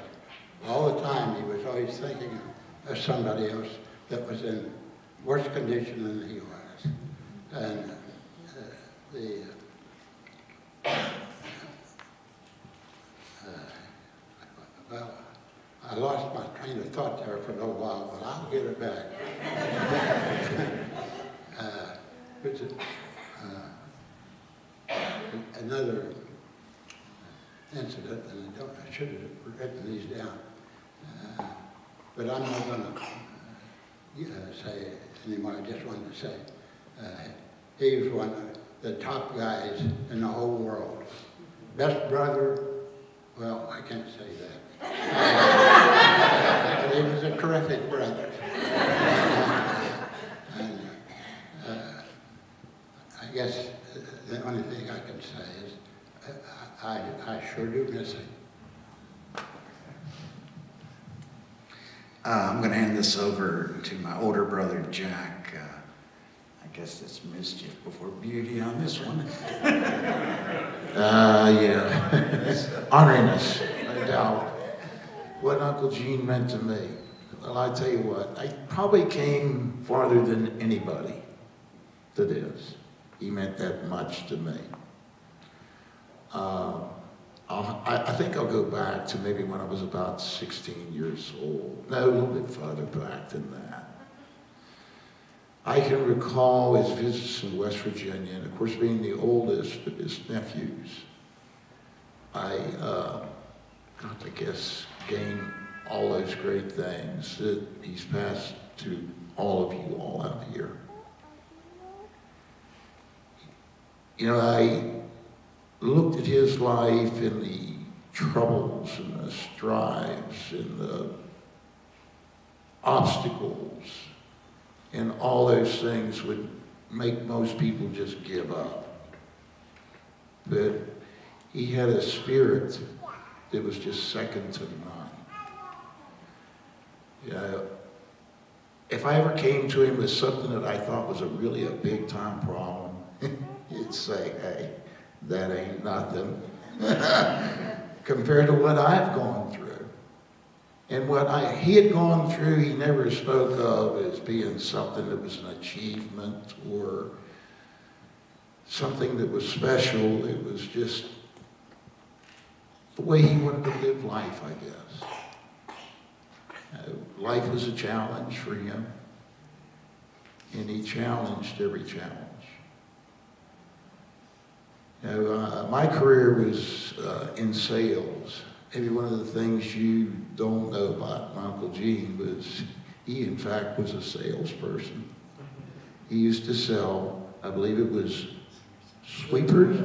All the time he was always thinking of somebody else that was in worse condition than he was. And well, I lost my train of thought there for a little while, but I'll get it back. Another incident, and I should have written these down, but I'm not going to say it anymore. I just wanted to say he was one of the top guys in the whole world. Best brother, well, I can't say that. But he was a terrific brother. And I guess the only thing I can say is I sure do miss him. I'm going to hand this over to my older brother, Jack. I guess it's mischief before beauty on this one. Yeah. Honoring us, no doubt. What Uncle Gene meant to me. Well, I tell you what, I probably came farther than anybody to this. He meant that much to me. I think I'll go back to maybe when I was about 16 years old. No, a little bit farther back than that. I can recall his visits in West Virginia, and of course being the oldest of his nephews, I guess, gained all those great things that he's passed to all of you all out here. I looked at his life and the troubles and the strives and the obstacles, and all those things would make most people just give up. But he had a spirit that was just second to none. If I ever came to him with something that I thought was really a big time problem, he'd say, hey, that ain't nothing compared to what I've gone through. And what he had gone through, he never spoke of as being something that was an achievement or something that was special. It was just the way he wanted to live life, I guess. Life was a challenge for him, and he challenged every challenge. My career was in sales. Maybe one of the things you don't know about my Uncle Gene was he, in fact, was a salesperson. He used to sell, I believe it was sweepers.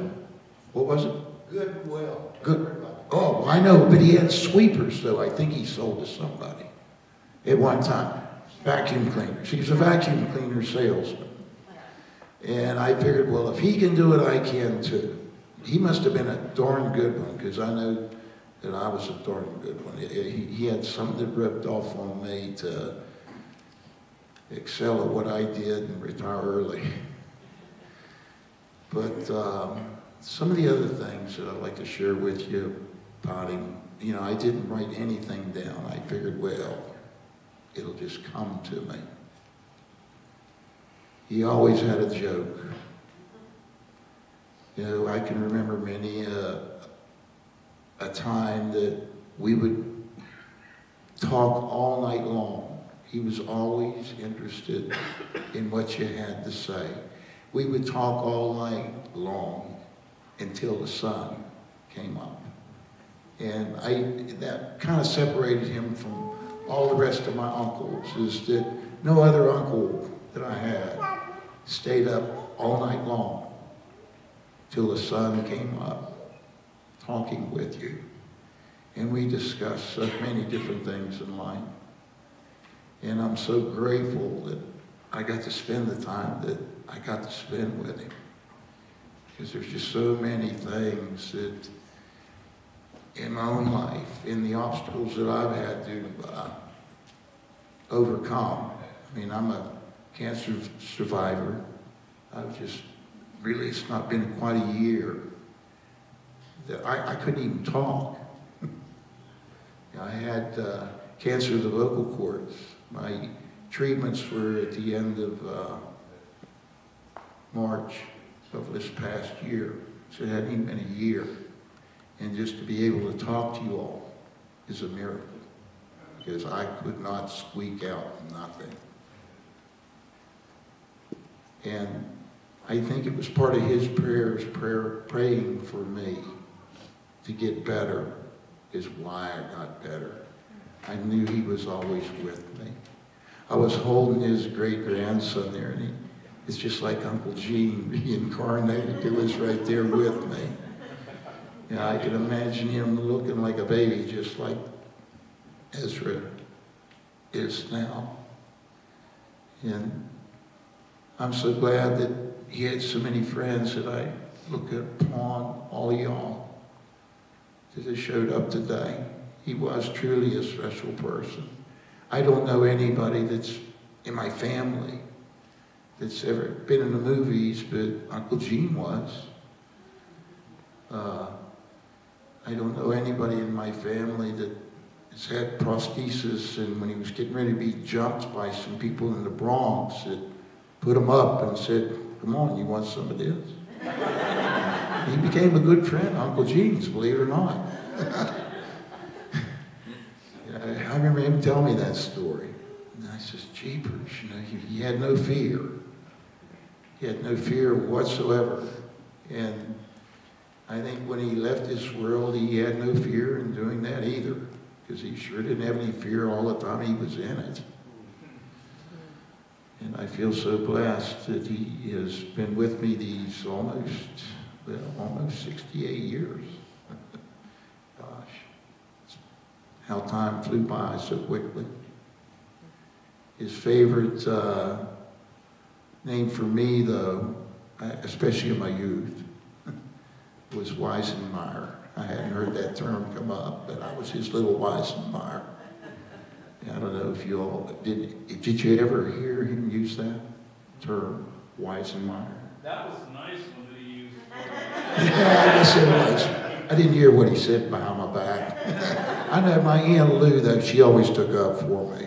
What was it? Goodwill. Good. Oh, I know, but he had sweepers, though. I think he sold to somebody at one time. Vacuum cleaners. He was a vacuum cleaner salesman. And I figured, well, if he can do it, I can too. He must have been a darn good one, because I know that I was a darn good one. He had something that rubbed off on me to excel at what I did and retire early. But some of the other things that I'd like to share with you about him, you know, I didn't write anything down. I figured, well, it'll just come to me. He always had a joke. You know, I can remember many a time that we would talk all night long. He was always interested in what you had to say. We would talk all night long until the sun came up. And that kind of separated him from all the rest of my uncles, is that no other uncle that I had stayed up all night long till the sun came up, talking with you. And we discussed so many different things in life. And I'm so grateful that I got to spend the time that I got to spend with him. Because there's just so many things that in my own life, in the obstacles that I've had to overcome. I mean, I'm a cancer survivor. I've just, really, it's not been quite a year that I couldn't even talk. I had cancer of the vocal cords. My treatments were at the end of March of this past year. So it hadn't even been a year. And just to be able to talk to you all is a miracle, because I could not squeak out nothing. And I think it was part of his prayers, praying for me to get better is why I got better. I knew he was always with me. I was holding his great-grandson there, and it's just like Uncle Gene reincarnated. He was right there with me. You know, I can imagine him looking like a baby, just like Ezra is now. And I'm so glad that he had so many friends that I look upon, all of y'all, that have showed up today. He was truly a special person. I don't know anybody that's in my family that's ever been in the movies, but Uncle Gene was. I don't know anybody in my family that has had prosthesis, and when he was getting ready to be jumped by some people in the Bronx, that put him up and said, "Come on, you want some of this?" He became a good friend, Uncle Gene's, believe it or not. I remember him telling me that story. And I says, jeepers, you know, he had no fear. He had no fear whatsoever. And I think when he left this world, he had no fear in doing that either, because he sure didn't have any fear all the time he was in it. And I feel so blessed that he has been with me these almost 68 years. Gosh, how time flew by so quickly. His favorite name for me, though, especially in my youth, was Weisenmeyer. I hadn't heard that term come up, but I was his little Weisenmeyer. I don't know if you all, did you ever hear him use that term, Weisenmeyer? That was a nice one that he used. Yeah, I guess it was. I didn't hear what he said behind my back. I know my Aunt Lou, though, she always took up for me.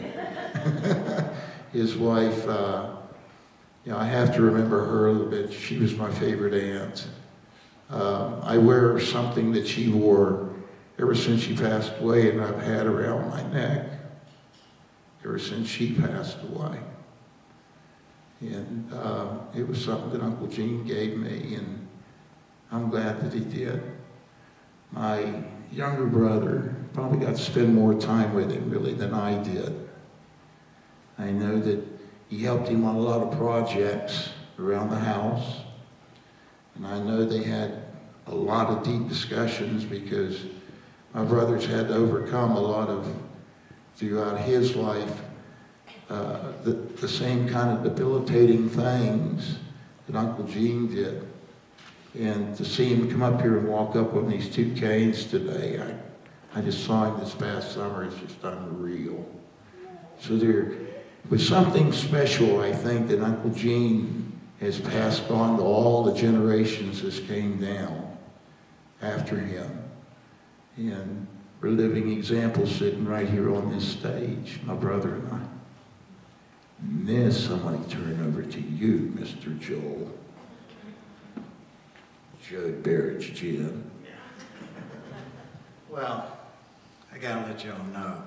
His wife, I have to remember her a little bit. She was my favorite aunt. I wear something that she wore ever since she passed away, and I've had around my neck ever since she passed away. And it was something that Uncle Gene gave me, and I'm glad that he did. My younger brother probably got to spend more time with him, really, than I did. I know that he helped him on a lot of projects around the house, and I know they had a lot of deep discussions because my brothers had to overcome a lot of, throughout his life, the same kind of debilitating things that Uncle Gene did. And to see him come up here and walk up on these two canes today, I just saw him this past summer, it's just unreal. So there was something special, I think, that Uncle Gene has passed on to all the generations that came down after him. And we're living examples sitting right here on this stage, my brother and I. And then somebody turn over to you, Mr. Joel. Joe Barrett's Jim. Well, I gotta let y'all know.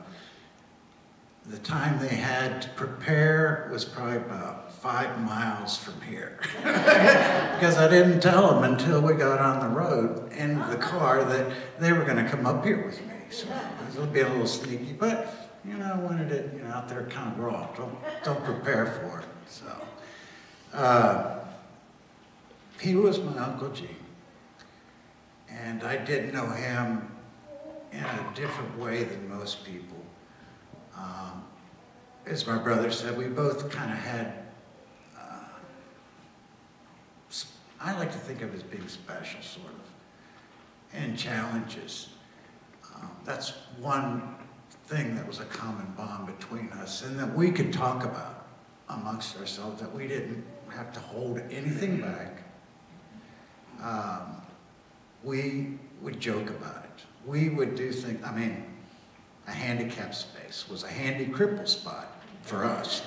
The time they had to prepare was probably about 5 miles from here. Because I didn't tell them until we got on the road in the car that they were gonna come up here with me. So it was being a little sneaky, but I wanted it, out there kind of raw. Don't prepare for it. So, he was my Uncle Gene. And I did know him in a different way than most people. As my brother said, we both kind of had, I like to think of as being special, sort of, and challenges. That's one thing that was a common bond between us and that we could talk about amongst ourselves, that we didn't have to hold anything back. We would joke about it. We would do things, a handicap space was a handy cripple spot for us.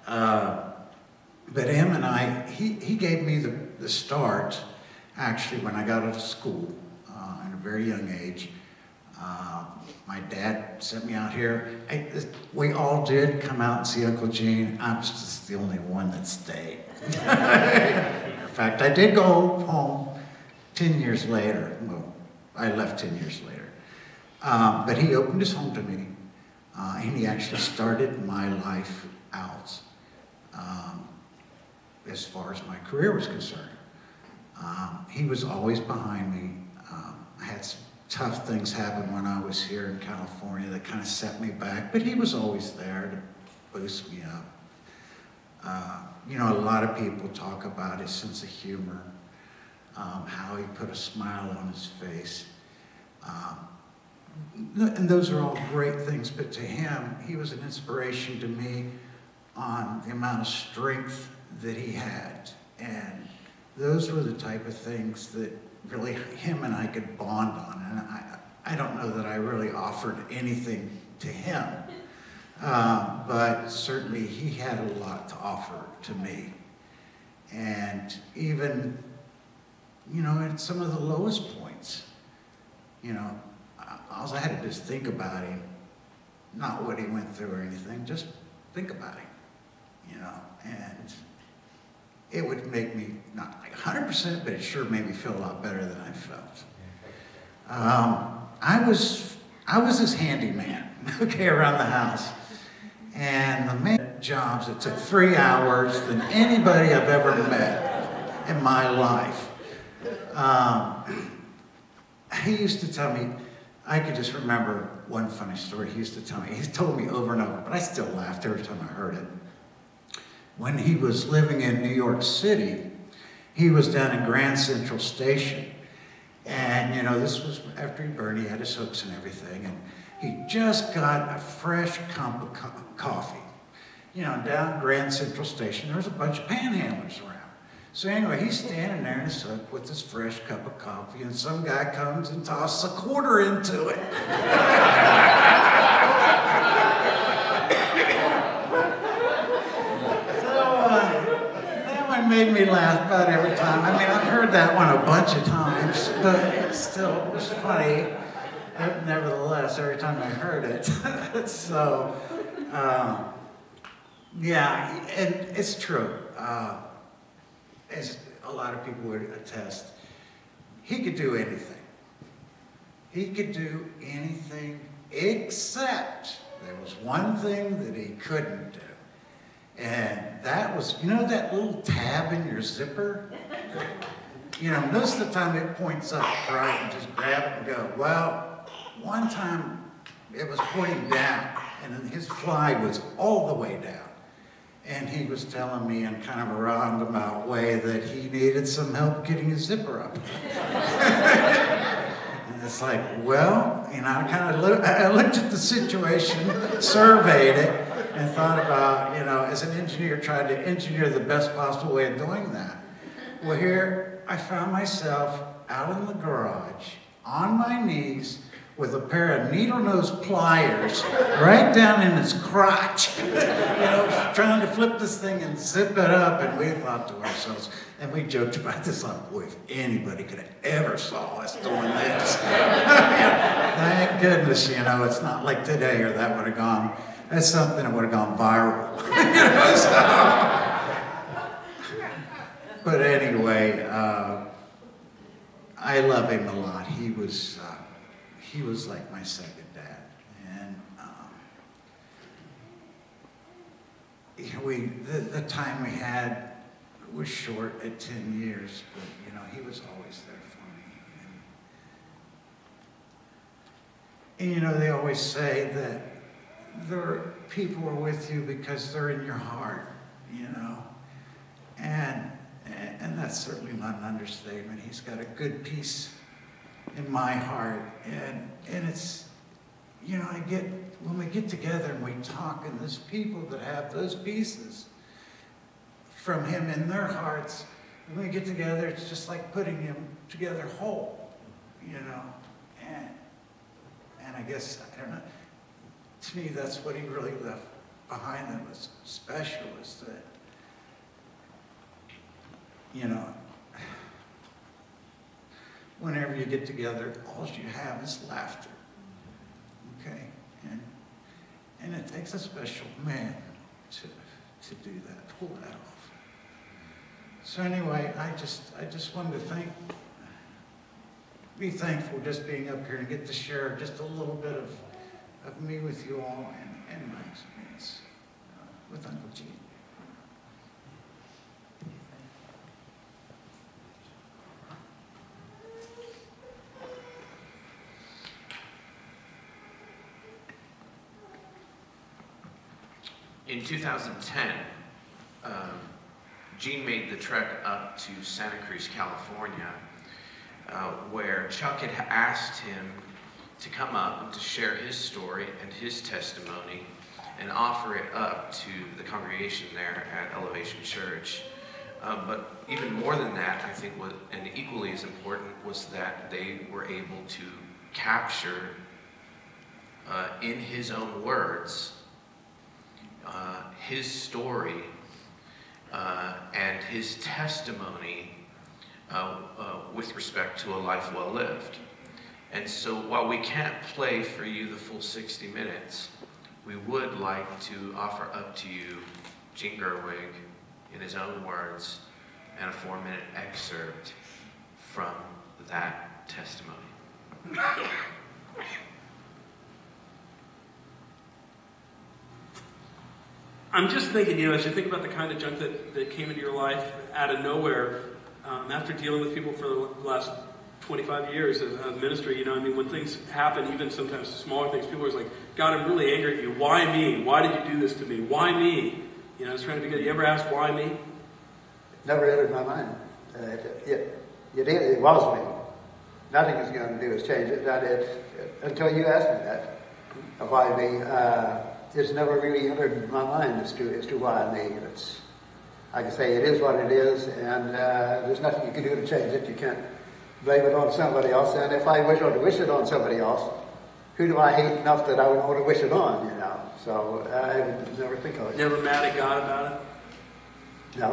But him and I, he gave me the start, actually, when I got out of school at a very young age. My dad sent me out here. We all did come out and see Uncle Gene. I was just the only one that stayed. In fact, I did go home 10 years later. Well, I left 10 years later. But he opened his home to me, and he actually started my life out as far as my career was concerned. He was always behind me. I had some tough things happen when I was here in California that kind of set me back, but he was always there to boost me up. A lot of people talk about his sense of humor, how he put a smile on his face. And those are all great things, but to him, he was an inspiration to me on the amount of strength that he had. And those were the type of things that really him and I could bond on. And I don't know that I really offered anything to him, but certainly he had a lot to offer to me. And even, at some of the lowest points, all I had to do is think about him, not what he went through or anything, just think about him, and it would make me, not like 100%, but it sure made me feel a lot better than I felt. I was his handyman, okay, around the house. And the main jobs that took 3 hours than anybody I've ever met in my life. He used to tell me, I could just remember one funny story he used to tell me. He's told me over and over, but I still laughed every time I heard it. When he was living in New York City, he was down in Grand Central Station. And, this was after he burned, he had his hooks and everything, and he just got a fresh cup of coffee. Down Grand Central Station, there was a bunch of panhandlers around. So anyway, he's standing there in the sun with his fresh cup of coffee, and some guy comes and tosses a quarter into it. That one made me laugh about every time. I mean, I've heard that one a bunch of times, but it still was funny. Nevertheless, every time I heard it. So, yeah, and it's true. As a lot of people would attest, he could do anything. He could do anything except there was one thing that he couldn't do. And that was, you know that little tab in your zipper? You know, most of the time it points up, right, and just grab it and go. Well, one time it was pointing down, and then his fly was all the way down. And he was telling me in kind of a roundabout way that he needed some help getting his zipper up. And it's like, well, you know, I looked at the situation, surveyed it, and thought about, you know, as an engineer, tried to engineer the best possible way of doing that. Well, here I found myself out in the garage, on my knees, with a pair of needle-nose pliers right down in his crotch, you know, trying to flip this thing and zip it up. And we thought to ourselves, and we joked about this, like, boy, if anybody could have ever saw us doing this. Thank goodness, you know, it's not like today, or that would have gone, that's something that would have gone viral. You know, so. But anyway, I love him a lot. He was like my second dad, and you know, the time we had was short at 10 years, but you know, he was always there for me. And you know, they always say that people are with you because they're in your heart, you know, and that's certainly not an understatement. He's got a good piece in my heart, and it's, you know, when we get together and we talk, and there's people that have those pieces from him in their hearts, when we get together, it's just like putting him together whole, you know, and I guess, I don't know, to me that's what he really left behind that was special, is that, you know, whenever you get together, all you have is laughter, okay? And it takes a special man to do that, pull that off. So anyway, I just wanted to be thankful just being up here and get to share just a little bit of me with you all and my experience with Uncle Gene. In 2010, Gene made the trek up to Santa Cruz, California, where Chuck had asked him to come up and to share his story and his testimony and offer it up to the congregation there at Elevation Church. But even more than that, I think, and equally as important, was that they were able to capture, in his own words, his story and his testimony with respect to a life well lived. And so while we can't play for you the full 60 minutes, we would like to offer up to you Gene Gerwig in his own words and a 4-minute excerpt from that testimony. I'm just thinking, you know, as you think about the kind of junk that came into your life out of nowhere, after dealing with people for the last 25 years of ministry, you know, I mean, when things happen, even sometimes smaller things, people are like, God, I'm really angry at you. Why me? Why did you do this to me? Why me? You know, I was trying to be good. You ever ask why me? Never entered my mind. It was me. Nothing is going to do is change it. Until you asked me that. Why me? It's never really entered my mind as to why me. like I say, it is what it is, and there's nothing you can do to change it. You can't blame it on somebody else. And if I wish to wish it on somebody else, who do I hate enough that I would want to wish it on, you know? So I would never think of it. Never mad at God about it? No,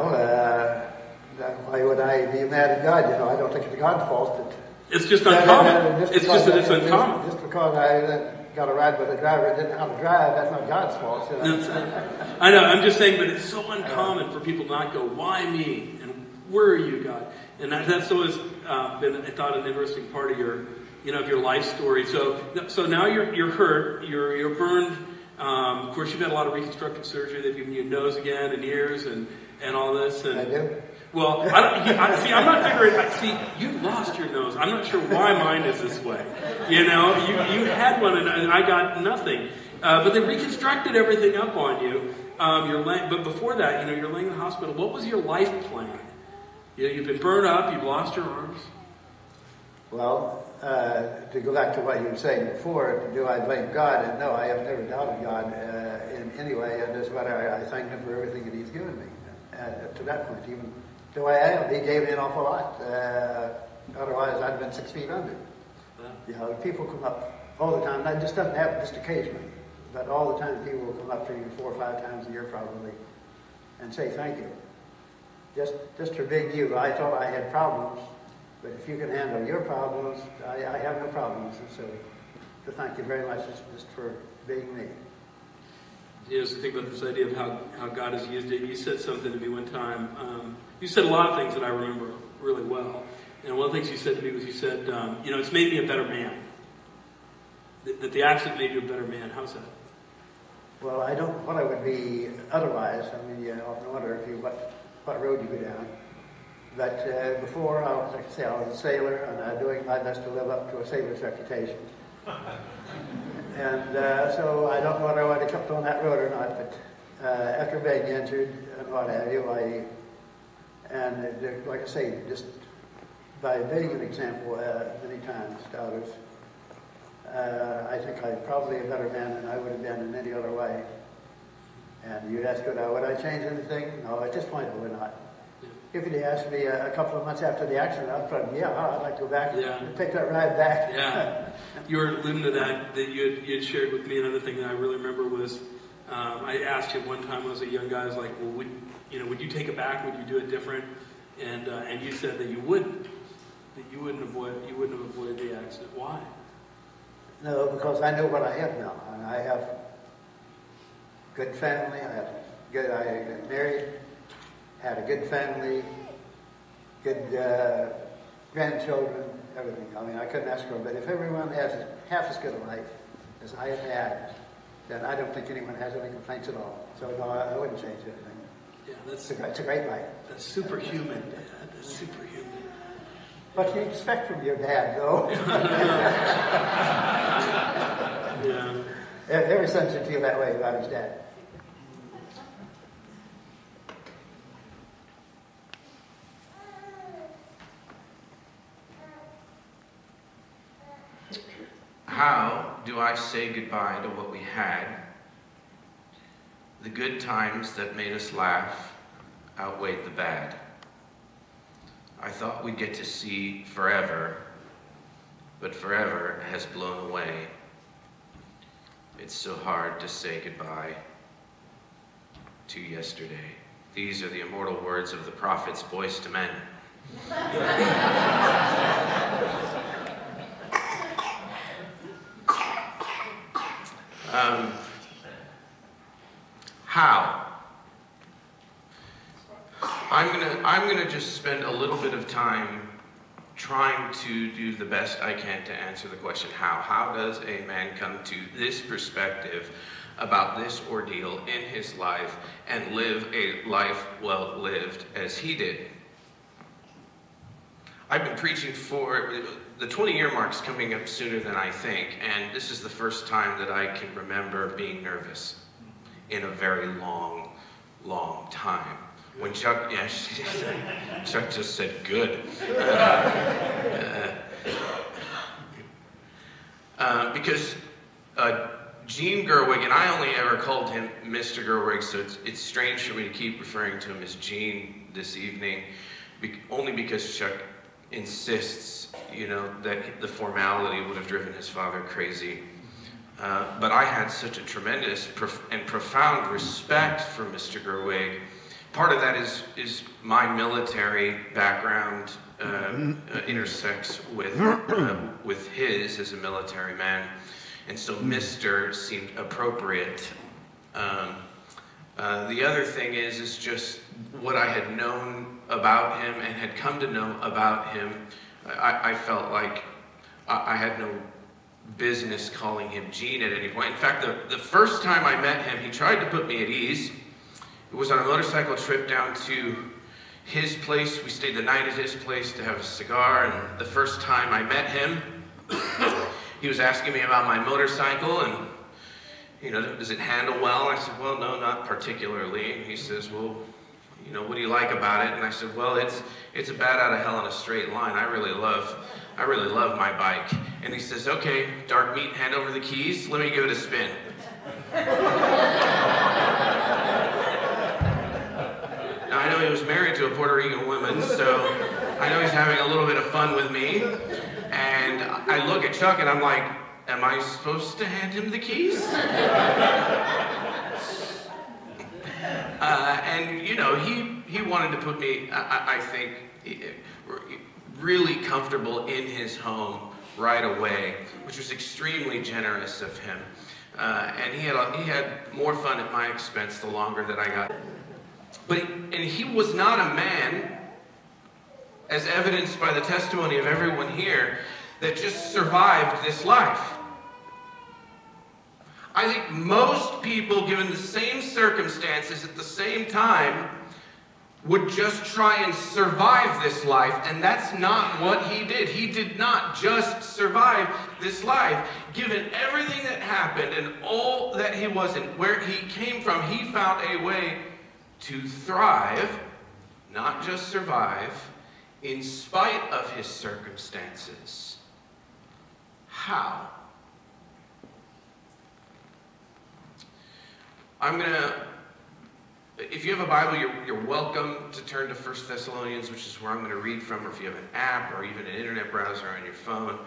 why would I be mad at God? You know, I don't think it's God's fault. It's just uncommon. It's just that it's uncommon. Just because I got a ride with a driver that didn't know how to drive, that's not God's fault. You know? I know, I'm just saying, but it's so uncommon for people to not go, why me? And where are you, God? And that's always been, I thought, an interesting part of your, of your life story. So now you're hurt, you're burned. Of course, you've had a lot of reconstructive surgery. They've given you a nose again and ears and all this. And I do. Well, I'm not figuring. See, you lost your nose. I'm not sure why mine is this way. You had one and I got nothing. But they reconstructed everything up on you. But before that, you're laying in the hospital. What was your life plan? You've been burned up. You've lost your arms. Well, to go back to what you were saying before, do I blame God? And no, I have never doubted God in any way. And that's what I thank Him for everything that He's given me. To that point, even though I am, He gave me an awful lot. Otherwise, I'd have been 6 feet under. Yeah. People come up all the time. That just doesn't happen just occasionally, but all the time people will come up to you 4 or 5 times a year probably and say thank you. Just for being you. I thought I had problems, but if you can handle your problems, I have no problems. And so to thank you very much just for being me. So think about this idea of how God has used it. You said something to me one time. You said a lot of things that I remember really well. And one of the things you said to me was you said, it's made me a better man. That the accident made you a better man. How's that? Well, I don't know what I would be otherwise. I mean, you often wonder what road you go down. But before, like I say, I was a sailor, and I'm doing my best to live up to a sailor's reputation. And so I don't know whether I would have kept on that road or not, but after being injured and what have you, like I say, just by being an example many times to others, I think I'm probably a better man than I would have been in any other way. And you'd ask, would I change anything? No, at this point I would not. If you'd asked me a couple of months after the accident, I'd probably, I'd like to go back and take that ride back. Yeah. You were alluding to that you had shared with me. Another thing that I really remember was I asked you one time when I was a young guy, I was like, well, would you take it back? Would you do it different? And you said that you wouldn't. That you wouldn't have avoided the accident. Why? No, because I know what I have now. And I have good family. I got married, had a good family, good grandchildren, everything. I mean, I couldn't ask for it. But if everyone has half as good a life as I have had, then I don't think anyone has any complaints at all. So no, I wouldn't change anything. Yeah, it's a great life. That's superhuman, Dad. That's superhuman. What do you expect from your dad, though? Yeah. Every son should feel that way about his dad. How do I say goodbye to what we had? The good times that made us laugh outweighed the bad. I thought we'd get to see forever, but forever has blown away. It's so hard to say goodbye to yesterday. These are the immortal words of the prophet's voice to men. How? I'm gonna just spend a little bit of time trying to do the best I can to answer the question, how? How does a man come to this perspective about this ordeal in his life and live a life well lived as he did? I've been preaching for, the 20-year mark's coming up sooner than I think, and this is the first time that I can remember being nervous in a very long, long time. When Chuck, Chuck just said good. Because Gene Gerwig Gerwig, and I only ever called him Mr. Gerwig, so it's strange for me to keep referring to him as Gene this evening, only because Chuck insists, you know, that the formality would have driven his father crazy. But I had such a tremendous and profound respect for Mr. Gerwig. Part of that is my military background intersects with his as a military man, and so Mr. seemed appropriate. The other thing is just what I had known about him and had come to know about him. I felt like I had no business calling him Gene at any point. In fact, the first time I met him, he tried to put me at ease. It was on a motorcycle trip down to his place. We stayed the night at his place to have a cigar, and the first time I met him, he was asking me about my motorcycle and, you know, does it handle well? I said, well, no, not particularly. And he says, well, you know, what do you like about it? And I said, well, it's a bat out of hell in a straight line. I really love my bike. And he says, okay, dark meat, hand over the keys. Let me give it a spin. Now, I know he was married to a Puerto Rican woman, so I know he's having a little bit of fun with me. And I look at Chuck and I'm like, am I supposed to hand him the keys? And, you know, he wanted to put me, I think, really comfortable in his home right away, which was extremely generous of him. And he had more fun at my expense the longer that I got. And he was not a man, as evidenced by the testimony of everyone here, that just survived this life. I think most people, given the same circumstances at the same time, would just try and survive this life, and that's not what he did. He did not just survive this life. Given everything that happened and all that he was and where he came from, he found a way to thrive, not just survive, in spite of his circumstances. How? If you have a Bible, you're welcome to turn to 1 Thessalonians, which is where I'm going to read from, or if you have an app or even an internet browser on your phone.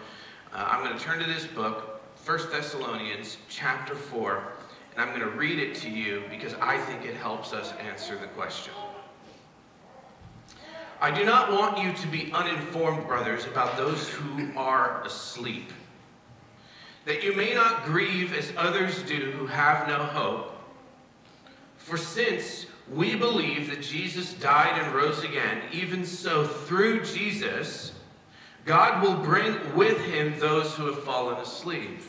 I'm going to turn to this book, 1 Thessalonians chapter 4, and I'm going to read it to you because I think it helps us answer the question. I do not want you to be uninformed, brothers, about those who are asleep, that you may not grieve as others do who have no hope. For since we believe that Jesus died and rose again, even so through Jesus, God will bring with him those who have fallen asleep.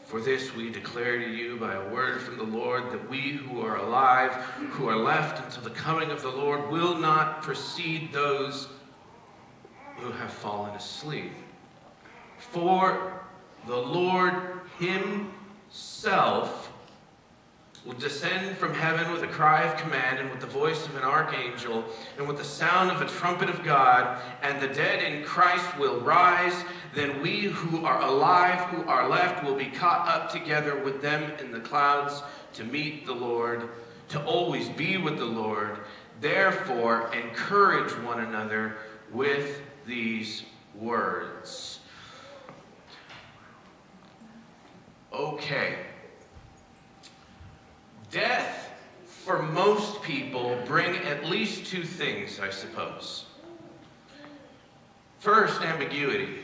For this we declare to you by a word from the Lord, that we who are alive, who are left until the coming of the Lord, will not precede those who have fallen asleep. For the Lord himself will descend from heaven with a cry of command, and with the voice of an archangel, and with the sound of a trumpet of God, and the dead in Christ will rise. Then we who are alive, who are left, will be caught up together with them in the clouds to meet the Lord, to always be with the Lord. Therefore, encourage one another with these words. Okay. Death, for most people, bring at least two things, I suppose. First, ambiguity.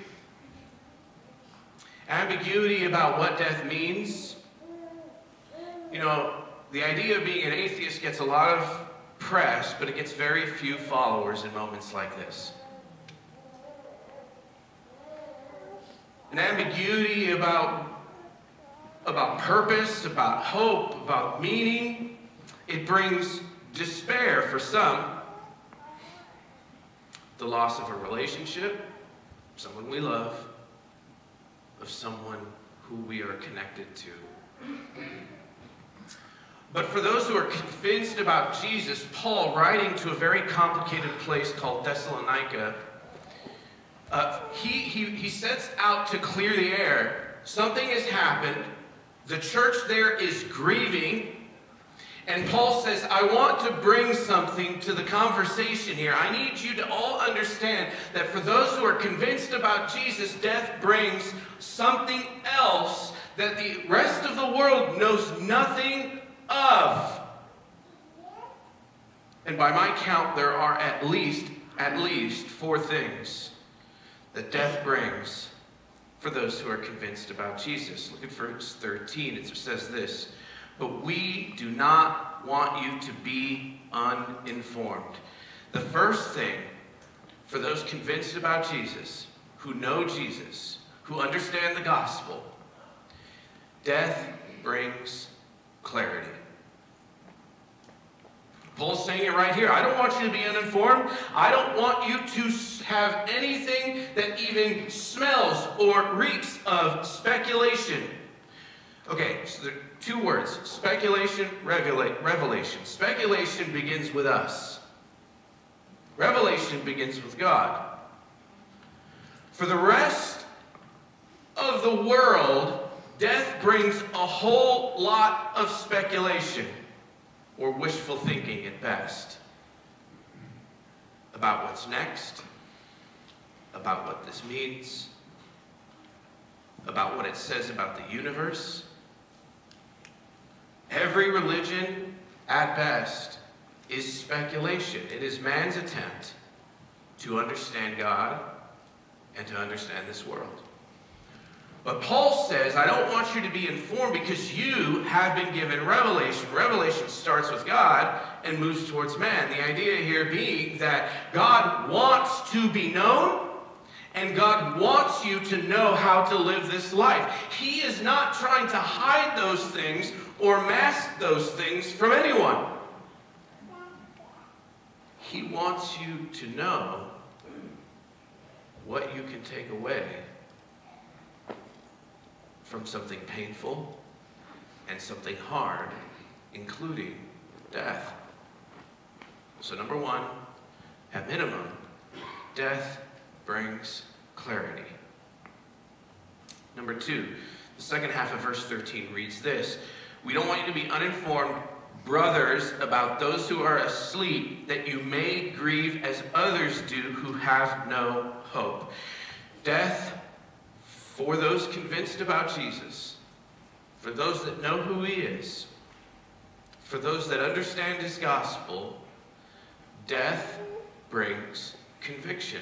Ambiguity about what death means. You know, the idea of being an atheist gets a lot of press, but it gets very few followers in moments like this. An ambiguity about purpose, about hope, about meaning. It brings despair for some. The loss of a relationship, someone we love, of someone who we are connected to. But for those who are convinced about Jesus, Paul, writing to a very complicated place called Thessalonica, he sets out to clear the air. Something has happened The church there is grieving. And Paul says, I want to bring something to the conversation here. I need you to all understand that for those who are convinced about Jesus, death brings something else that the rest of the world knows nothing of. And by my count, there are at least 4 things that death brings for those who are convinced about Jesus. Look at verse 13. It says this, but we do not want you to be uninformed. The first thing for those convinced about Jesus, who know Jesus, who understand the gospel, death brings clarity. Paul's saying it right here. I don't want you to be uninformed. I don't want you to have anything that even smells or reeks of speculation. Okay, so there are 2 words, speculation, revelation. Speculation begins with us. Revelation begins with God. For the rest of the world, death brings a whole lot of speculation, or wishful thinking at best, about what's next, about what this means, about what it says about the universe. Every religion, at best, is speculation. It is man's attempt to understand God and to understand this world. But Paul says, I don't want you to be informed because you have been given revelation. Revelation starts with God and moves towards man. The idea here being that God wants to be known, and God wants you to know how to live this life. He is not trying to hide those things or mask those things from anyone. He wants you to know what you can take away from something painful and something hard, including death. So number 1, at minimum, death brings clarity. Number 2, the second half of verse 13 reads this, we don't want you to be uninformed, brothers, about those who are asleep, that you may grieve as others do who have no hope. Death, for those convinced about Jesus, for those that know who he is, for those that understand his gospel, death brings conviction.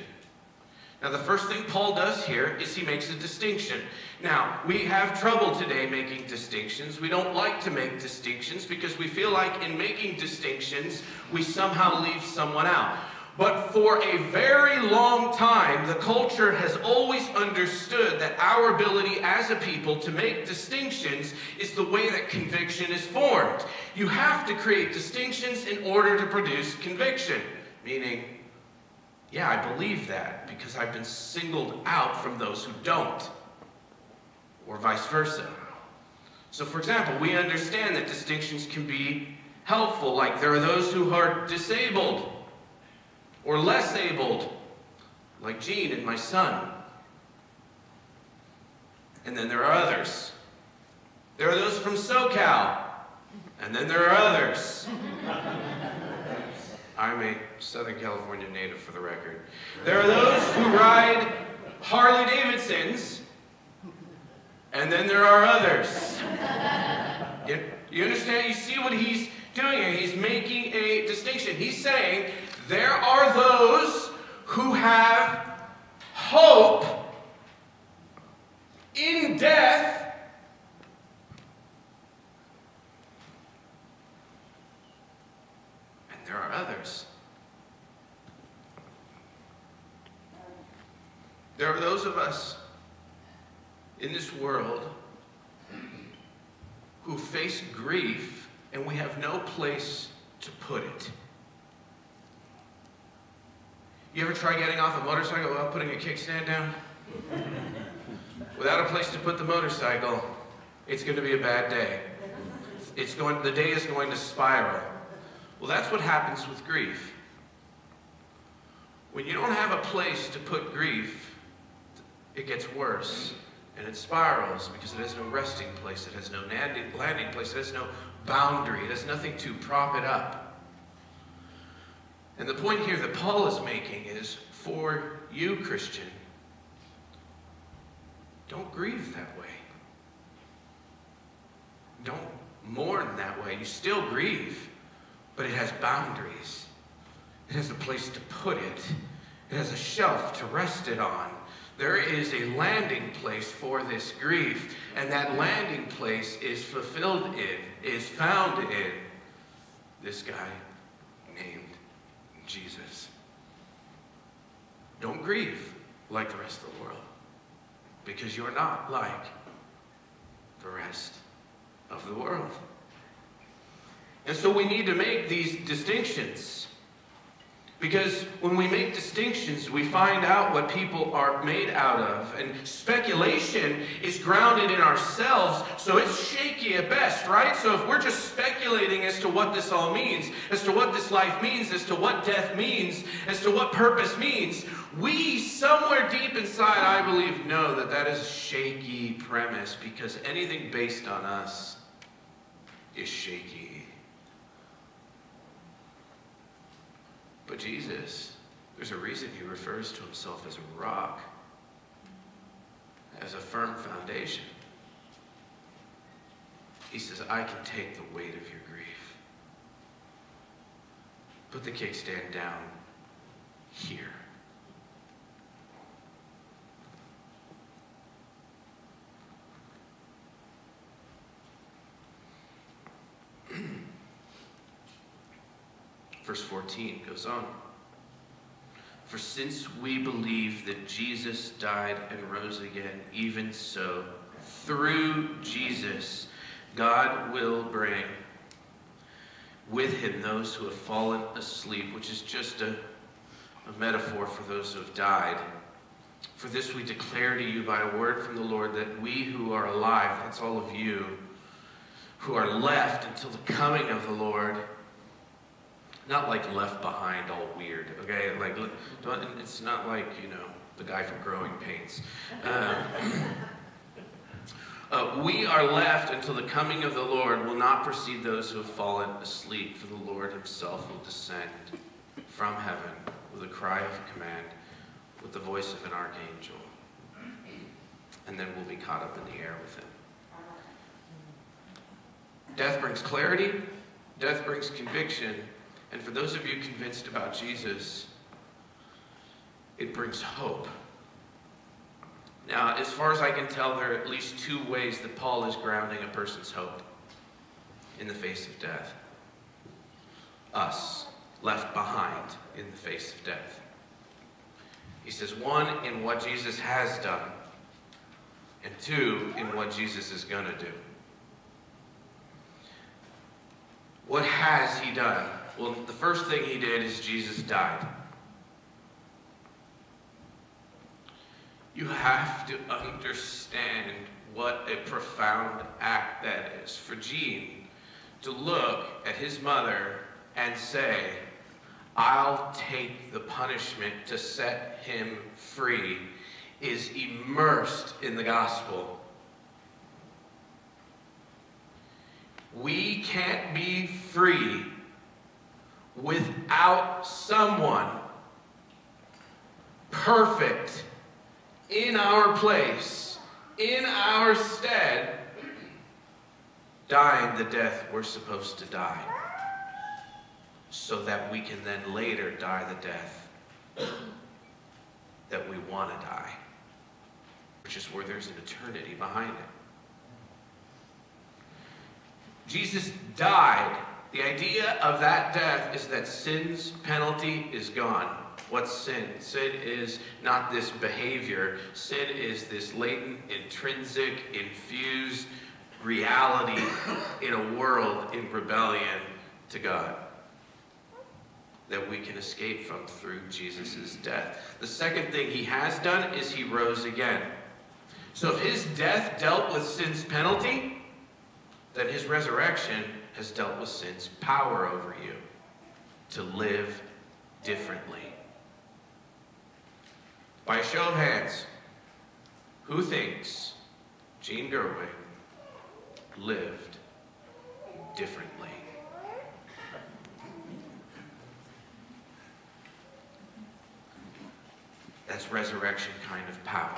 Now, the first thing Paul does here is he makes a distinction. Now, we have trouble today making distinctions. We don't like to make distinctions because we feel like in making distinctions, we somehow leave someone out. But for a very long time, the culture has always understood that our ability as a people to make distinctions is the way that conviction is formed. You have to create distinctions in order to produce conviction, meaning, yeah, I believe that because I've been singled out from those who don't, or vice versa. So, for example, we understand that distinctions can be helpful, like there are those who are disabled or less abled, like Gene and my son. And then there are others. There are those from SoCal, and then there are others. I'm a Southern California native, for the record. There are those who ride Harley Davidsons, and then there are others. You understand? You see what he's doing here? He's making a distinction. He's saying there are those who have hope in death, there are others. There are those of us in this world who face grief and we have no place to put it. You ever try getting off a motorcycle without putting a kickstand down? Without a place to put the motorcycle, it's going to be a bad day. The day is going to spiral. Well, that's what happens with grief. When you don't have a place to put grief, it gets worse And it spirals because it has no resting place, it has no landing place, it has no boundary, it has nothing to prop it up. And the point here that Paul is making is, for you, Christian, don't grieve that way. Don't mourn that way. You still grieve, but it has boundaries. It has a place to put it. It has a shelf to rest it on. There is a landing place for this grief, and that landing place is fulfilled in, is found in this guy named Jesus. Don't grieve like the rest of the world, because you're not like the rest of the world. And so we need to make these distinctions. Because when we make distinctions, we find out what people are made out of. And speculation is grounded in ourselves, so it's shaky at best, right? So if we're just speculating as to what this all means, as to what this life means, as to what death means, as to what purpose means, we somewhere deep inside, I believe, know that that is a shaky premise, because anything based on us is shaky. But Jesus, there's a reason he refers to himself as a rock, as a firm foundation. He says, I can take the weight of your grief. Put the kickstand down here. Verse 14 goes on. For since we believe that Jesus died and rose again, even so, through Jesus, God will bring with him those who have fallen asleep, which is just a metaphor for those who have died. For this we declare to you by a word from the Lord, that we who are alive, that's all of you, who are left until the coming of the Lord, not like left behind all weird, okay? Like, it's not like, you know, the guy from Growing Pains. We are left until the coming of the Lord will not precede those who have fallen asleep, for the Lord himself will descend from heaven with a cry of command, with the voice of an archangel, and then we'll be caught up in the air with him. Death brings clarity, death brings conviction, and for those of you convinced about Jesus, it brings hope. Now, as far as I can tell, there are at least two ways that Paul is grounding a person's hope in the face of death. Us, left behind in the face of death. He says, one, in what Jesus has done, and two, in what Jesus is going to do. What has he done? Well, the first thing he did is Jesus died. You have to understand what a profound act that is. For Gene to look at his mother and say, I'll take the punishment to set him free, is immersed in the gospel. We can't be free without someone perfect in our place, in our stead, dying the death we're supposed to die, so that we can then later die the death that we want to die, which is where there's an eternity behind it. Jesus died. The idea of that death is that sin's penalty is gone. What's sin? Sin is not this behavior. Sin is this latent, intrinsic, infused reality in a world in rebellion to God that we can escape from through Jesus' death. The second thing he has done is he rose again. So if his death dealt with sin's penalty, then his resurrection has dealt with sin's power over you to live differently. By a show of hands, who thinks Gene Gerwig lived differently. That's resurrection kind of power.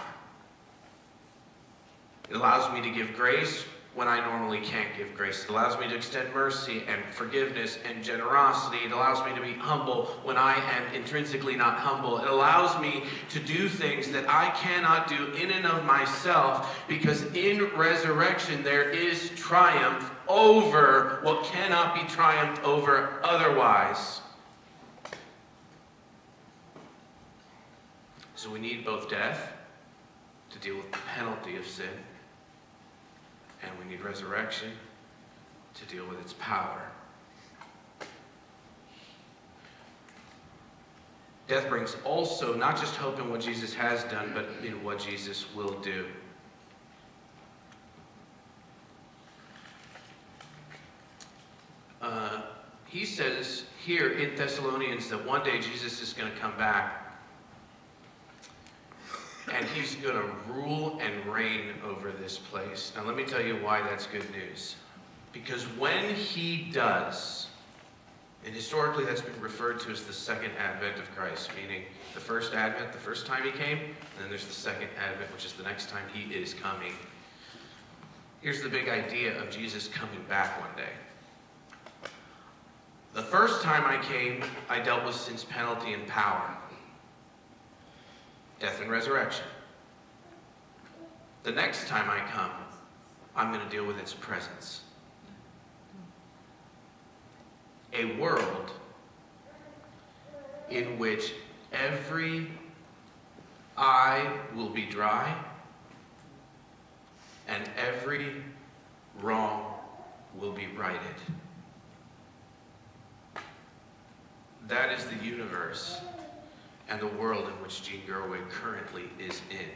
It allows me to give grace when I normally can't give grace. It allows me to extend mercy and forgiveness and generosity. It allows me to be humble when I am intrinsically not humble. It allows me to do things that I cannot do in and of myself, because in resurrection there is triumph over what cannot be triumphed over otherwise. So we need both death to deal with the penalty of sin, and we need resurrection to deal with its power. Death brings also not just hope in what Jesus has done, but in what Jesus will do. He says here in Thessalonians that one day Jesus is going to come back, and he's going to rule and reign over this place. Now let me tell you why that's good news. Because when he does, and historically that's been referred to as the second advent of Christ, meaning the first advent, the first time he came, and then there's the second advent, which is the next time he is coming. Here's the big idea of Jesus coming back one day. The first time I came, I dealt with sin's penalty and power. Death and resurrection. The next time I come, I'm going to deal with its presence. A world in which every eye will be dry and every wrong will be righted. That is the universe and the world in which Gene Gerwig currently is in.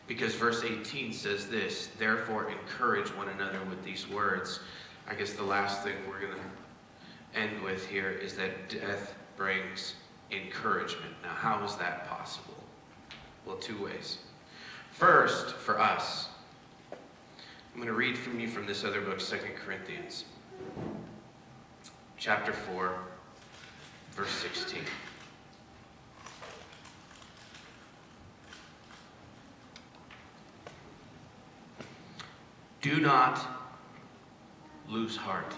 Because verse 18 says this, therefore encourage one another with these words. I guess the last thing we're going to end with here is that death brings encouragement. Now, how is that possible? Well, two ways. First, for us, I'm going to read from you from this other book, 2 Corinthians, chapter 4, verse 16. Do not lose heart.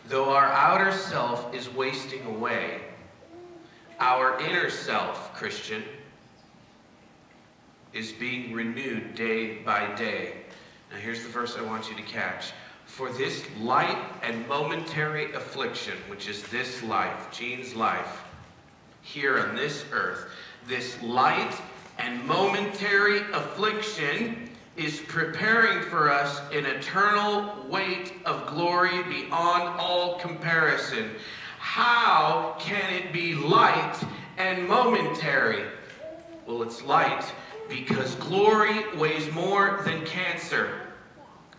Though our outer self is wasting away, our inner self, Christian, is being renewed day by day. Now here's the verse I want you to catch. For this light and momentary affliction, which is this life, Gene's life, here on this earth, this light and momentary affliction is preparing for us an eternal weight of glory beyond all comparison. How can it be light and momentary? Well, it's light because glory weighs more than cancer.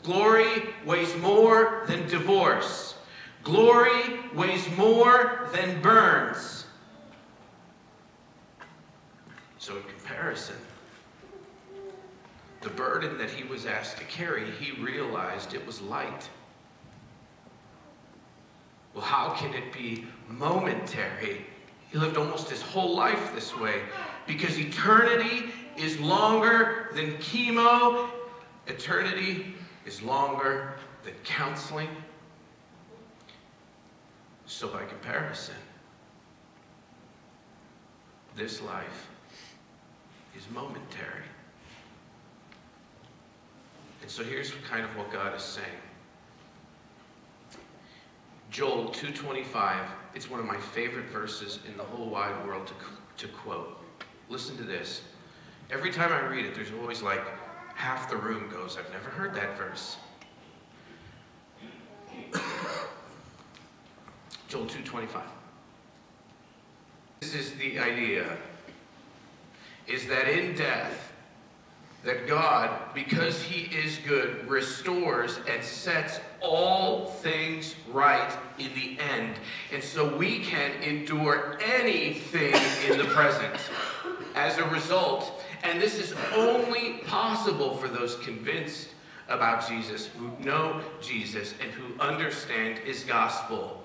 Glory weighs more than divorce. Glory weighs more than burns. So in comparison, the burden that he was asked to carry, he realized it was light. Well, how can it be momentary? He lived almost his whole life this way because eternity is longer than chemo. Eternity is longer than counseling. So by comparison, this life is momentary. And so here's kind of what God is saying. Joel 2:25, it's one of my favorite verses in the whole wide world to quote. Listen to this. Every time I read it, there's always like half the room goes, I've never heard that verse. Joel 2:25. This is the idea, is that in death, that God, because he is good, restores and sets all things right in the end. And so we can endure anything in the present. as a result, and this is only possible for those convinced about Jesus, who know Jesus, and who understand his gospel.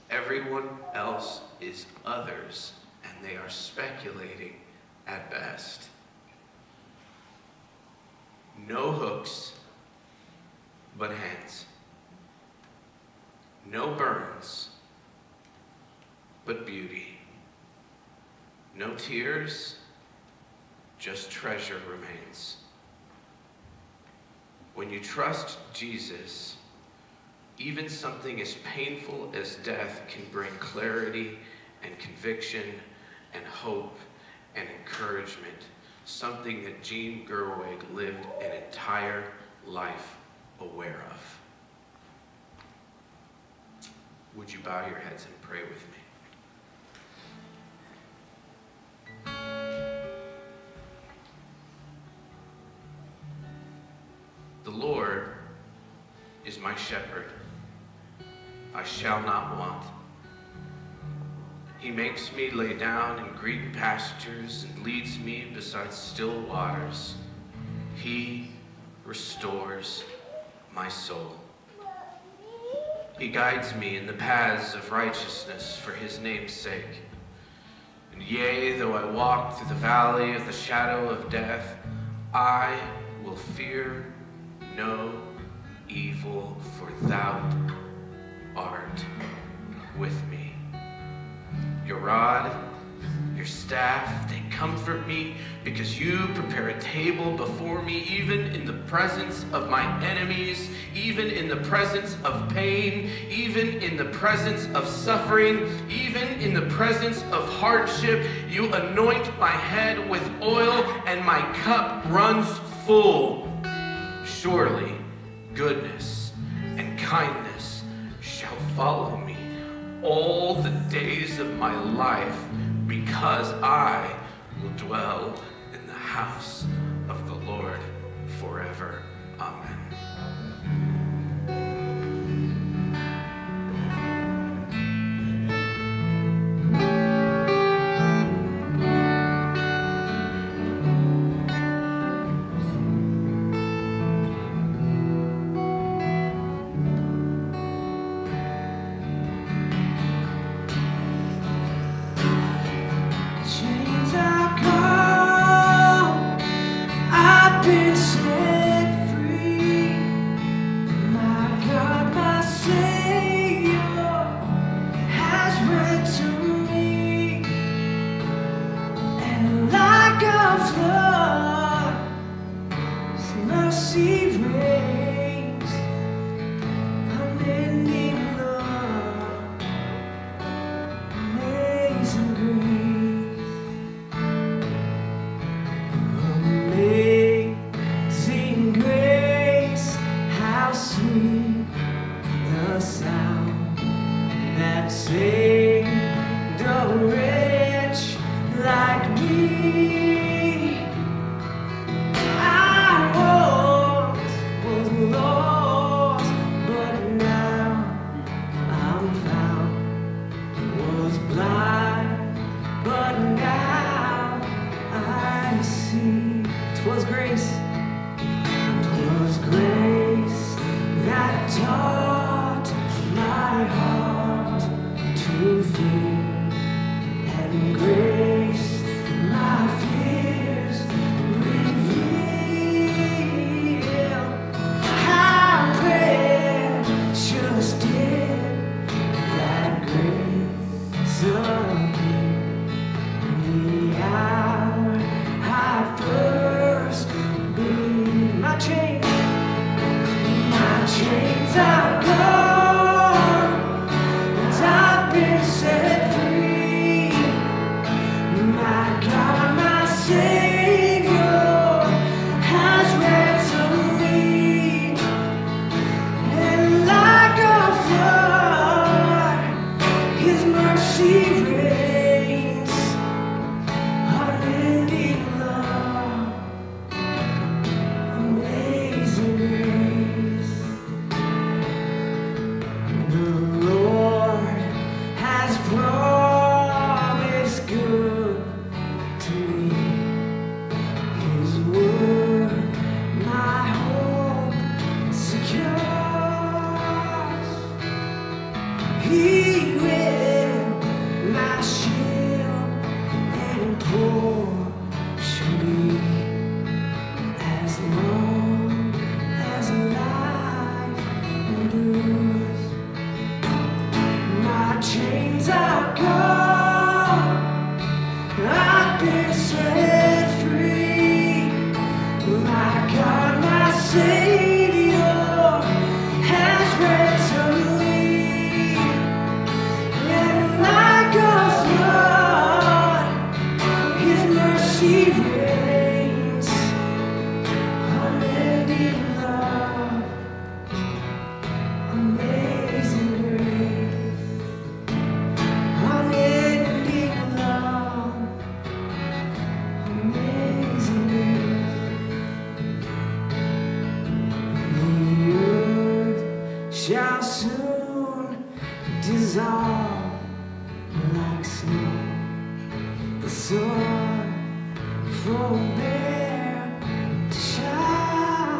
Everyone else is others, and they are speculating at best. No hooks, but hands. No burns, but beauty. No tears, just treasure remains. When you trust Jesus, even something as painful as death can bring clarity and conviction and hope and encouragement, something that Gene Gerwig lived an entire life aware of. Would you bow your heads and pray with me? The Lord is my shepherd. I shall not want. He makes me lay down in green pastures and leads me beside still waters. He restores my soul. He guides me in the paths of righteousness for his name's sake. And yea, though I walk through the valley of the shadow of death, I will fear no evil, for thou art with me. Your rod, your staff, they comfort me, because you prepare a table before me, even in the presence of my enemies, even in the presence of pain, even in the presence of suffering, even in the presence of hardship. You anoint my head with oil, and my cup runs full. Surely goodness and kindness shall follow me all the days of my life, because I will dwell in the house of the Lord forever. Amen. And grace, my fear. forbear to shine.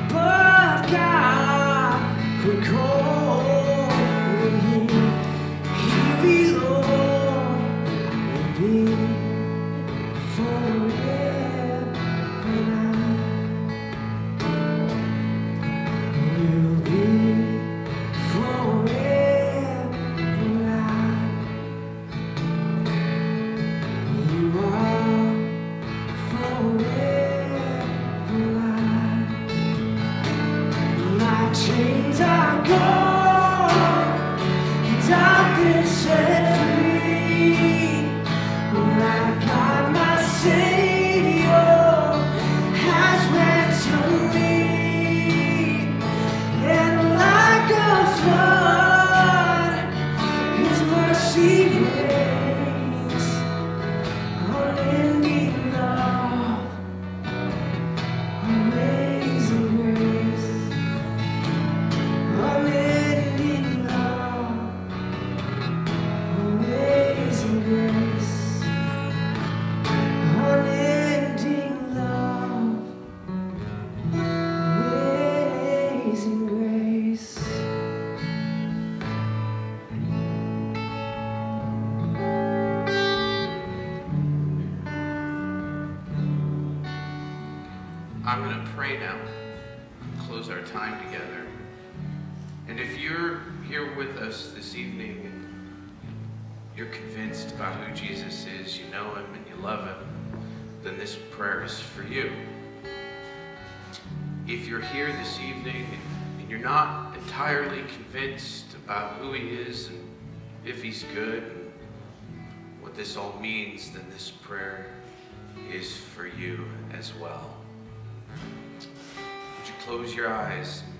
But God would call me. He Lord will be forever mine. Will be forever mine. You are forever mine. My chains are gone, and I've been set free. My God, my Savior, has ransomed me. And like a flood, His mercy reigns. Unending love, amazing grace. Unending love, amazing grace. Unending love, amazing grace. I'm going to pray now, close our time together. And if you're here with us this evening and you're convinced about who Jesus is, you know him and you love him, then this prayer is for you. If you're here this evening and you're not entirely convinced about who he is and if he's good and what this all means, then this prayer is for you as well. Would you close your eyes and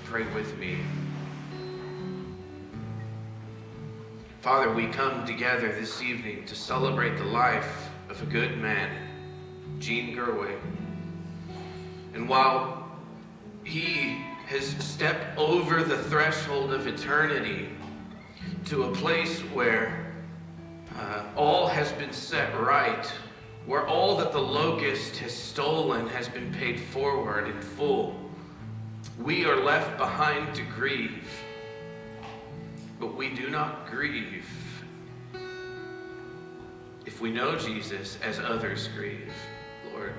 pray with me? Father, we come together this evening to celebrate the life of a good man, Gene Gerwig. And while he has stepped over the threshold of eternity to a place where all has been set right, where all that the locust has stolen has been paid forward in full, we are left behind to grieve. But we do not grieve if we know Jesus as others grieve, Lord.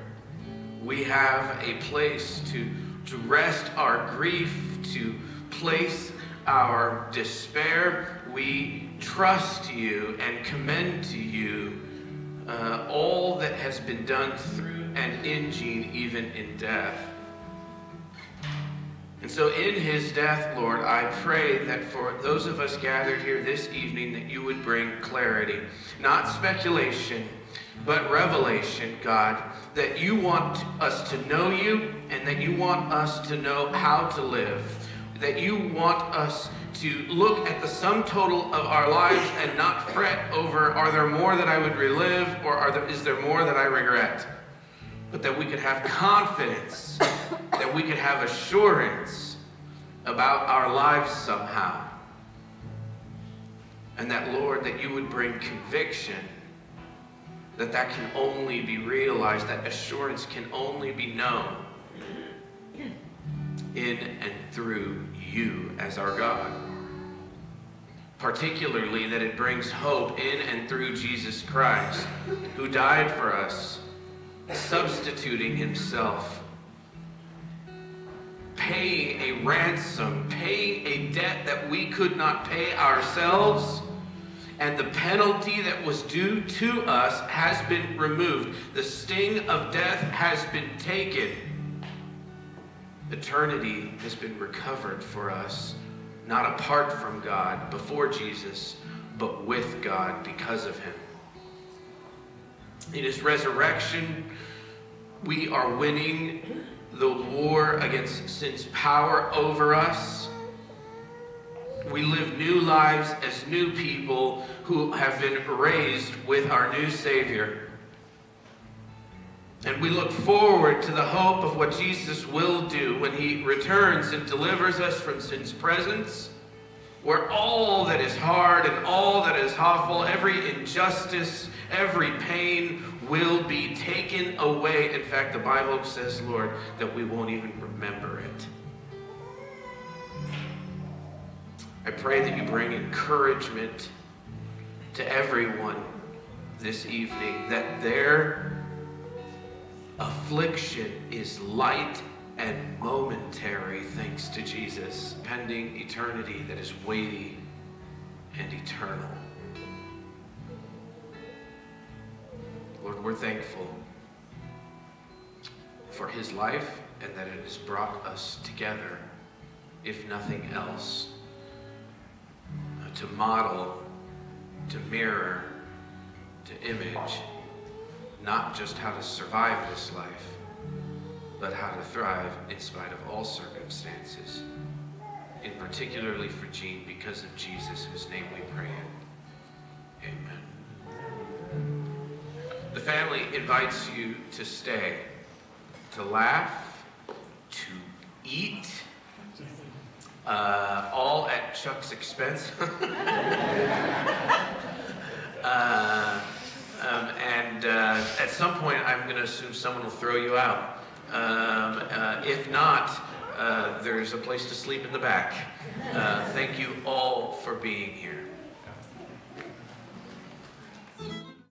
We have a place to rest our grief, to place our despair. We trust you and commend to you all that has been done through and in Gene, even in death. And so in his death, Lord, I pray that for those of us gathered here this evening, that you would bring clarity, not speculation, but revelation, God, that you want us to know you and that you want us to know how to live, that you want us to look at the sum total of our lives and not fret over, are there more that I would relive, or is there more that I regret? But that we could have confidence, that we could have assurance about our lives somehow. And that, Lord, that you would bring conviction, that can only be realized, that assurance can only be known in and through you as our God. Particularly that it brings hope in and through Jesus Christ, who died for us, substituting himself, paying a ransom, paying a debt that we could not pay ourselves, and the penalty that was due to us has been removed. The sting of death has been taken. Eternity has been recovered for us, not apart from God, before Jesus, but with God because of him. In his resurrection, we are winning the war against sin's power over us. We live new lives as new people who have been raised with our new Savior. And we look forward to the hope of what Jesus will do when he returns and delivers us from sin's presence where all that is hard and all that is awful, every injustice, every pain will be taken away. In fact, the Bible says, Lord, that we won't even remember it. I pray that you bring encouragement to everyone this evening, that their affliction is light and momentary, thanks to Jesus, pending eternity that is weighty and eternal. Lord, we're thankful for his life and that it has brought us together, if nothing else, to model, to mirror, to image, not just how to survive this life, but how to thrive in spite of all circumstances, and particularly for Jean, because of Jesus, whose name we pray in. Amen. The family invites you to stay, to laugh, to eat, all at Chuck's expense. And at some point, I'm going to assume someone will throw you out. If not, there's a place to sleep in the back. Thank you all for being here.